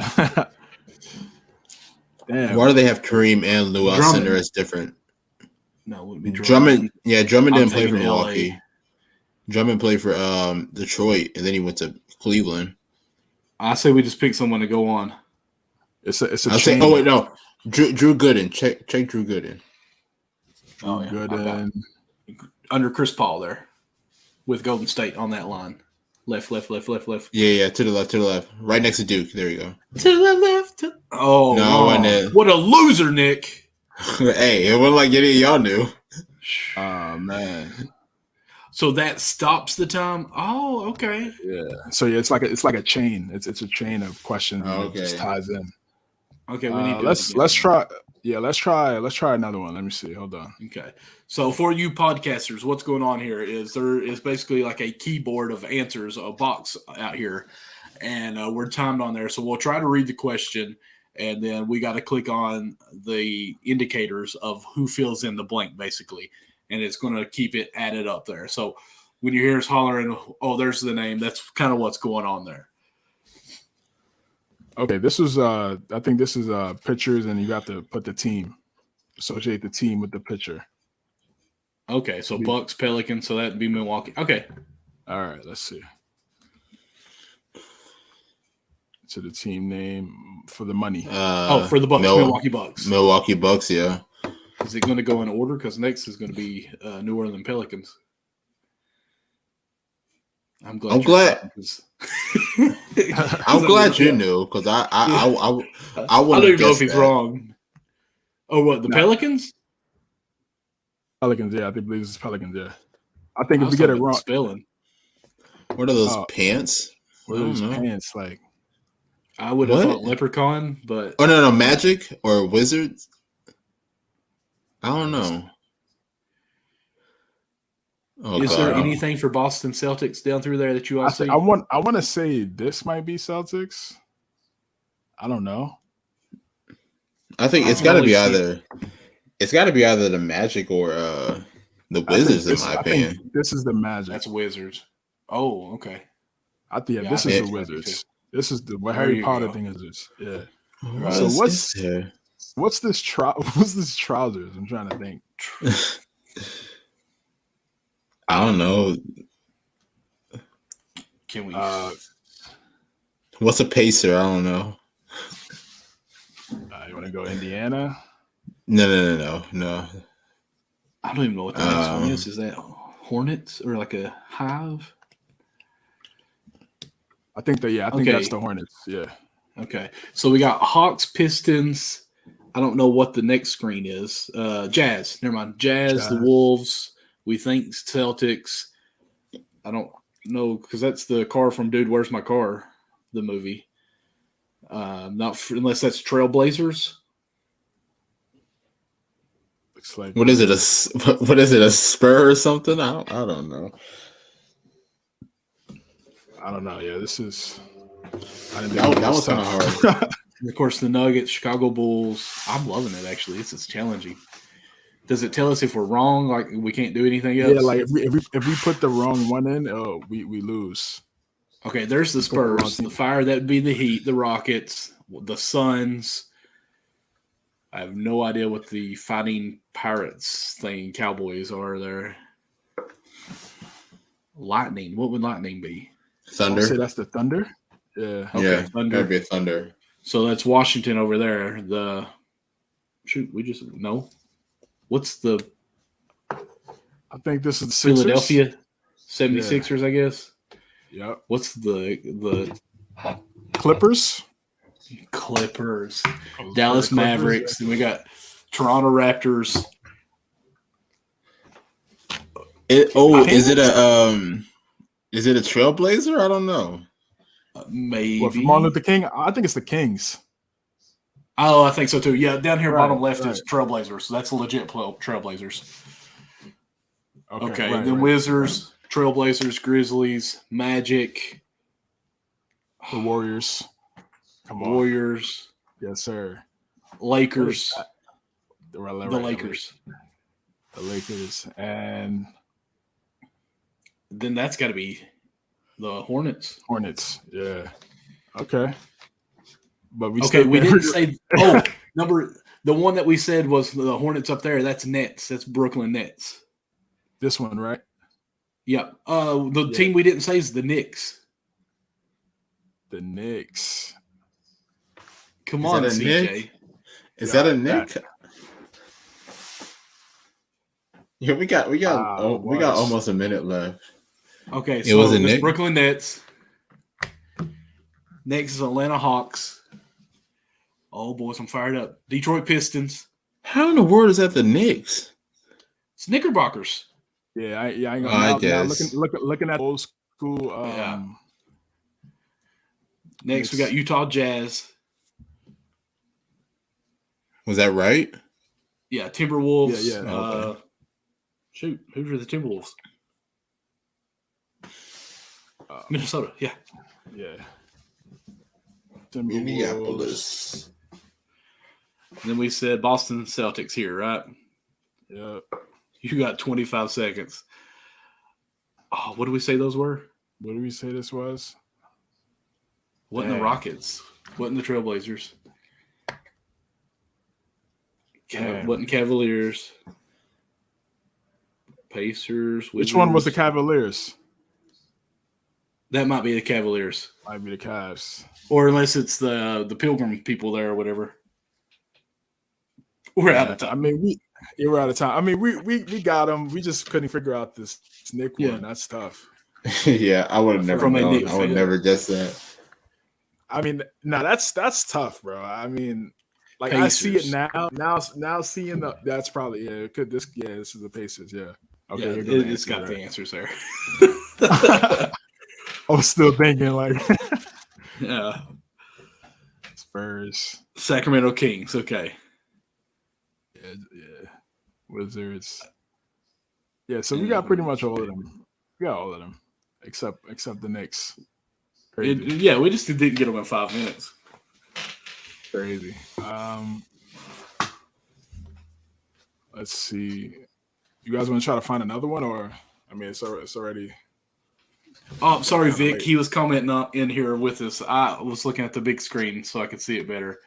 Damn. Why do they have Kareem and Lou Alcindor as different? No, it would be Drummond. Yeah, Drummond didn't play for Milwaukee. LA. Drummond played for Detroit, and then he went to Cleveland. I say we just pick someone to go on. It's a. I say, oh wait, no, Drew Gooden. Check Drew Gooden. Oh yeah, Gooden. Under Chris Paul there, with Golden State on that line. Left. Yeah, to the left. Right next to Duke. There you go. To the left. Oh, no. What a loser, Nick. Hey, it wasn't like any of y'all knew. Oh, man. So that stops the time? Oh, okay. Yeah. So, yeah, it's like a chain. It's a chain of questions. Okay. It just ties in. Okay, we need to let's try. Yeah, let's try another one. Let me see. Hold on. Okay. So for you podcasters, what's going on here is there is basically like a keyboard of answers, a box out here, and we're timed on there. So we'll try to read the question, and then we got to click on the indicators of who fills in the blank, basically, and it's going to keep it added up there. So when you hear us hollering, oh, there's the name, that's kind of what's going on there. Okay, this is I think this is pictures, and you have to put the team, associate the team with the picture. Okay, so Bucks, Pelicans, so that'd be Milwaukee. Okay. All right, let's see. So the team name for the money. For the Bucks, Milwaukee Bucks. Milwaukee Bucks, yeah. Is it going to go in order? Because next is going to be New Orleans Pelicans. I'm glad. I'm glad you knew, because I don't even know if he's wrong. Oh, what, the Pelicans? Pelicans, yeah. I believe it's Pelicans, yeah. I think if we get it wrong. Spelling. What are those pants? What are those pants like? I would have thought Leprechaun, but. Oh, no, Magic or Wizards? I don't know. Oh, is there anything for Boston Celtics down through there that you all see? I want to say this might be Celtics. I don't know. I think it's got to be either. It's got to be either the Magic or the Wizards, in my opinion. This is the Magic. That's Wizards. Oh, okay. This is the Wizards. This is the Harry Potter thing. Is this? Yeah. Right, so what's this trousers? I'm trying to think. I don't know. Can we? What's a pacer? I don't know. You want to go Indiana? No. I don't even know what the next one is. Is that Hornets or like a Hive? I think that's the Hornets. Yeah. Okay. So we got Hawks, Pistons. I don't know what the next screen is. Jazz. Never mind. Jazz, the Wolves. We think Celtics. I don't know, because that's the car from Dude, Where's My Car? The movie. Unless that's Trailblazers. Looks like. What is it? A Spur or something? I don't know. I don't know. Yeah, this is. That was kind of hard. And of course, the Nuggets, Chicago Bulls. I'm loving it, actually. It's challenging. Does it tell us if we're wrong, like we can't do anything else? Yeah, like if we put the wrong one in, we lose. Okay, there's the Spurs, the Fire, that would be the Heat, the Rockets, the Suns. I have no idea what the Fighting Pirates thing, Cowboys are there. Lightning. What would Lightning be? Thunder. I'll say that's the Thunder. Yeah. Okay, yeah, Thunder. That'd be Thunder. So that's Washington over there. No. What's the? I think this is Philadelphia 76ers, I guess. Yep. What's the Clippers? Dallas Mavericks. Then we got Toronto Raptors. Is it a Trailblazer? I don't know. Maybe. What, from Martin Luther King? I think it's the Kings. Oh, I think so too. Yeah, down here, bottom left is Trailblazers. So that's a legit Trailblazers. Okay. And then Wizards, Trailblazers, Grizzlies, Magic, the Warriors. Come on. Warriors. Yes, sir. Lakers. The Lakers. The Lakers. And then that's got to be the Hornets. Yeah. Okay. But we didn't say the one that we said was the Hornets up there. That's Nets. That's Brooklyn Nets. This one, right? Yeah. The team we didn't say is the Knicks. The Knicks. Come on, CJ. Nick? Is that a Nick? Yeah, we got almost a minute left. Okay, so was it's Brooklyn Nets. Next is Atlanta Hawks. Oh, boys, I'm fired up. Detroit Pistons. How in the world is that the Knicks? It's Knickerbockers. Yeah, I guess. Now looking at old school. Next, we got Utah Jazz. Was that right? Yeah, Timberwolves. Yeah. Okay. Shoot, who are the Timberwolves? Minnesota. Yeah. Minneapolis. And then we said Boston Celtics here, right? Yeah. You got 25 seconds. Oh, what did we say those were? What did we say this was? Wasn't the Rockets? Wasn't the Trailblazers? Wasn't Cavaliers? Pacers. Wizards. Which one was the Cavaliers? That might be the Cavaliers. Might be the Cavs. Or unless it's the Pilgrim people there or whatever. We're out of time. I mean, we're out of time. I mean, we got them. We just couldn't figure out this Nick one. That's tough. Yeah, I would have never known. I would never guess that. I mean, no, that's tough, bro. I mean, like Pacers. I see it now. Now seeing that's probably this is the Pacers. Yeah. Okay. Yeah, it's got the answers there. I was still thinking like yeah. Spurs. Sacramento Kings. Okay. Yeah. Wizards. Yeah, so we got pretty much all of them. We got all of them. Except the Knicks. We just didn't get them in 5 minutes. Crazy. Let's see. You guys want to try to find another one, or I mean, it's already. Oh, sorry, Vic. He was commenting in here with us. I was looking at the big screen so I could see it better.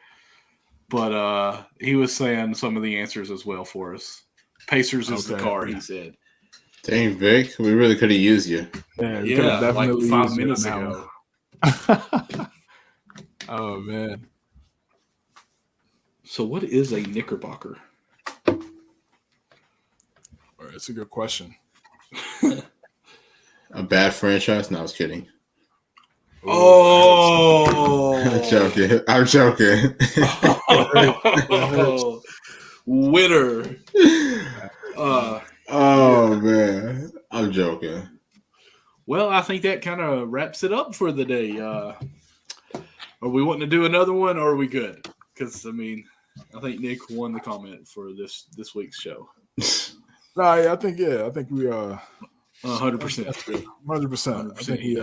But he was saying some of the answers as well for us. Pacers is the car, he said. Dang, Vic, we really could have used you. Yeah, like 5 minutes ago. Oh, man. So what is a Knickerbocker? That's a good question. A bad franchise? No, I was kidding. Oh, I'm joking. Oh, winner. Oh man, I'm joking. Well, I think that kind of wraps it up for the day. Are we wanting to do another one, or are we good? Because I mean, I think Nick won the comment for this week's show. I think we 100%. 100%. I think we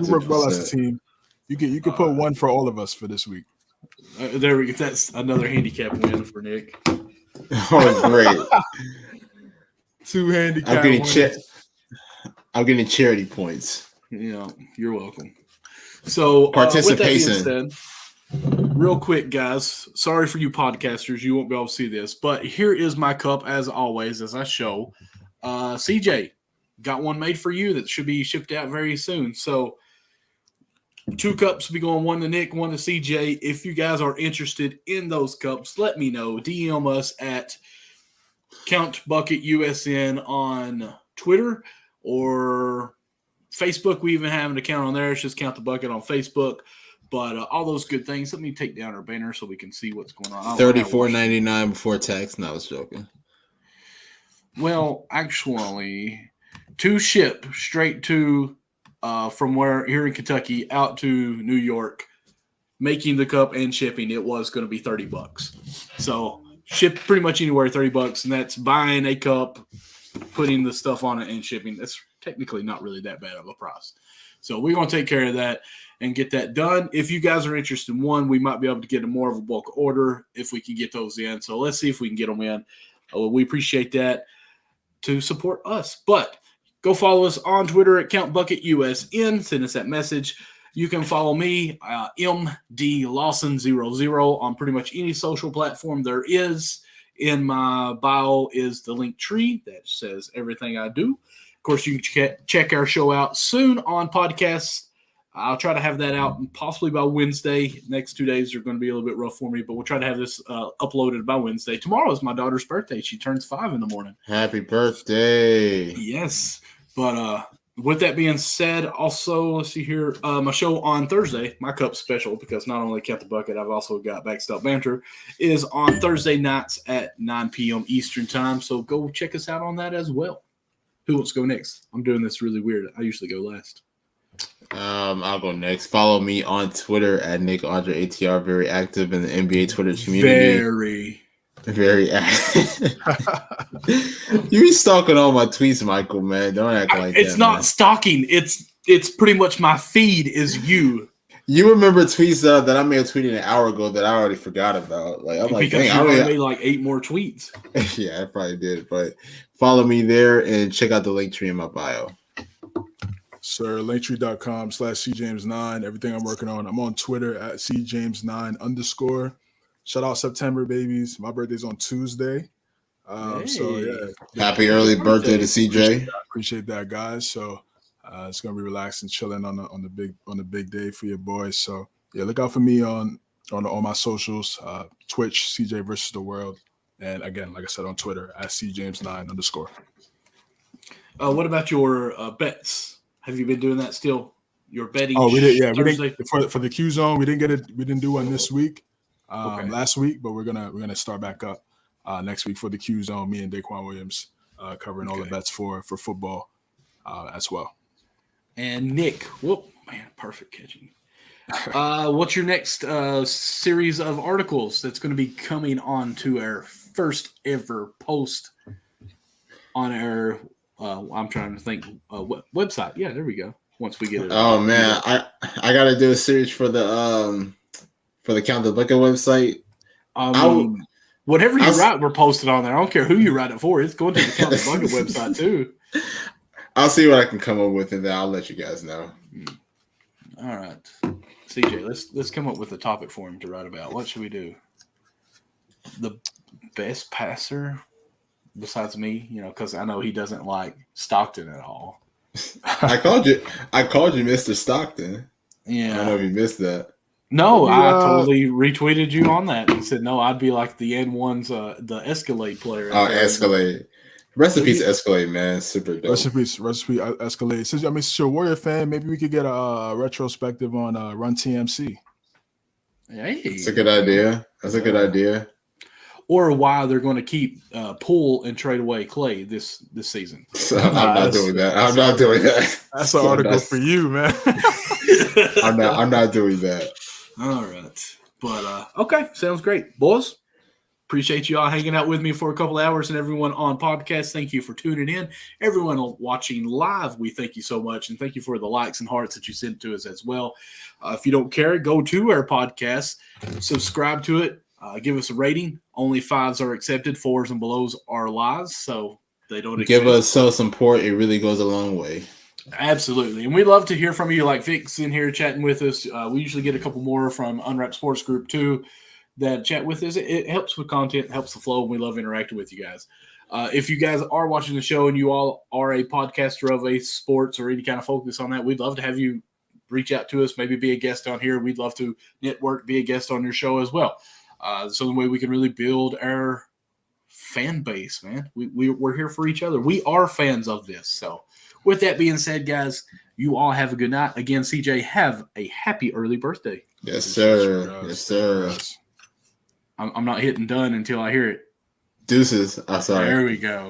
work well as a team. You can put one for all of us for this week. There we go. That's another handicap win for Nick. Oh, great. 2 handicap wins. I'm getting charity points. Yeah, you're welcome. So, participation. With that being said, real quick, guys, sorry for you podcasters. You won't be able to see this, but here is my cup as always, as I show. CJ, got one made for you that should be shipped out very soon. So, 2 cups will be going, one to Nick, one to CJ. If you guys are interested in those cups, let me know. DM us at CountBucketUSN on Twitter or Facebook. We even have an account on there. It's just Count the Bucket on Facebook. But all those good things. Let me take down our banner so we can see what's going on. $34.99 before tax. No, I was joking. Well, actually, to ship straight to from where here in Kentucky out to New York, making the cup and shipping, it was going to be $30. So ship pretty much anywhere $30, and that's buying a cup, putting the stuff on it, and shipping. That's technically not really that bad of a price. So we're going to take care of that and get that done. If you guys are interested in one, we might be able to get a more of a bulk order if we can get those in. So let's see if we can get them in. We appreciate that to support us. But go follow us on Twitter at CountBucketUSN. Send us that message. You can follow me, MDLawson00, on pretty much any social platform there is. In my bio is the link tree that says everything I do. Of course, you can check our show out soon on podcasts. I'll try to have that out possibly by Wednesday. Next 2 days are going to be a little bit rough for me, but we'll try to have this uploaded by Wednesday. Tomorrow is my daughter's birthday. She turns 5 in the morning. Happy birthday. Yes. But with that being said, also, let's see here, my show on Thursday, my cup special, because not only Count the Bucket, I've also got Backstop Banter, is on Thursday nights at 9 p.m. Eastern time. So go check us out on that as well. Who wants to go next? I'm doing this really weird. I usually go last. I'll go next. Follow me on Twitter at NickAndreATR. Very active in the NBA Twitter community. Very active. You be stalking all my tweets, Michael, man. Don't act like that. It's not man. Stalking. It's pretty much my feed is you. You remember tweets that I may have tweeted an hour ago that I already forgot about. Like I'm like, because dang, you made like 8 more tweets. Yeah, I probably did. But follow me there and check out the link tree in my bio. Sir, linktree.com/cjames9. Everything I'm working on. I'm on Twitter at cjames9_. Shout out September, babies. My birthday's on Tuesday. Hey. So, yeah. Happy early birthday to CJ. Appreciate that, guys. So, it's going to be relaxing, chilling on the big day for your boys. So, yeah, look out for me on all my socials, Twitch, CJ versus the world. And, again, like I said, on Twitter at cjames9_. What about your bets? Have you been doing that still? Your betting? Oh, we did. Yeah, Thursday? We didn't for the Q Zone. We didn't do one this week, last week, but we're gonna start back up next week for the Q Zone. Me and Daquan Williams covering all the bets for football as well. And Nick, perfect catching. What's your next series of articles that's going to be coming on to our first ever post on our? I'm trying to think. Website. Yeah, there we go. Once we get it. Oh man, I got to do a series for the Count the Bucket website. Whatever you write, we're posted on there. I don't care who you write it for. It's going to the Count the Bucket website too. I'll see what I can come up with, and then I'll let you guys know. All right, CJ, let's come up with a topic for him to write about. What should we do? The best passer. Besides me, because I know he doesn't like Stockton at all. I called you Mr. Stockton. Yeah. I don't know if you missed that. No, I totally retweeted you on that and said, no, I'd be like the N1's, the Escalade player. Oh, Escalade. Rest in peace, Escalade, man. Super dope. Rest in peace, Escalade. Since you're a Warrior fan, maybe we could get a retrospective on Run TMC. Hey. That's a good idea. Or why they're going to keep pull and trade away Clay this season. I'm not doing that. That's an article for you, man. I'm not doing that. All right. But, okay. Sounds great. Boys? Appreciate you all hanging out with me for a couple hours, and everyone on podcast, thank you for tuning in. Everyone watching live, we thank you so much, and thank you for the likes and hearts that you sent to us as well. If you don't care, go to our podcast, subscribe to it, give us a rating. Only 5s are accepted, 4s and belows are lies, so they don't give us some support. It really goes a long way. Absolutely. And we love to hear from you, like Vic's in here chatting with us. We usually get a couple more from Unwrapped Sports Group too that chat with us. It helps with content, helps the flow, and we love interacting with you guys. If you guys are watching the show and you all are a podcaster of a sports or any kind of focus on that, we'd love to have you reach out to us, maybe be a guest on here. We'd love to network, be a guest on your show as well. So the way we can really build our fan base, man. We're here for each other. We are fans of this. So with that being said, guys, you all have a good night. Again, CJ, have a happy early birthday. Yes, sir. Yes, sir. I'm not hitting done until I hear it. Deuces. I'm sorry. There we go.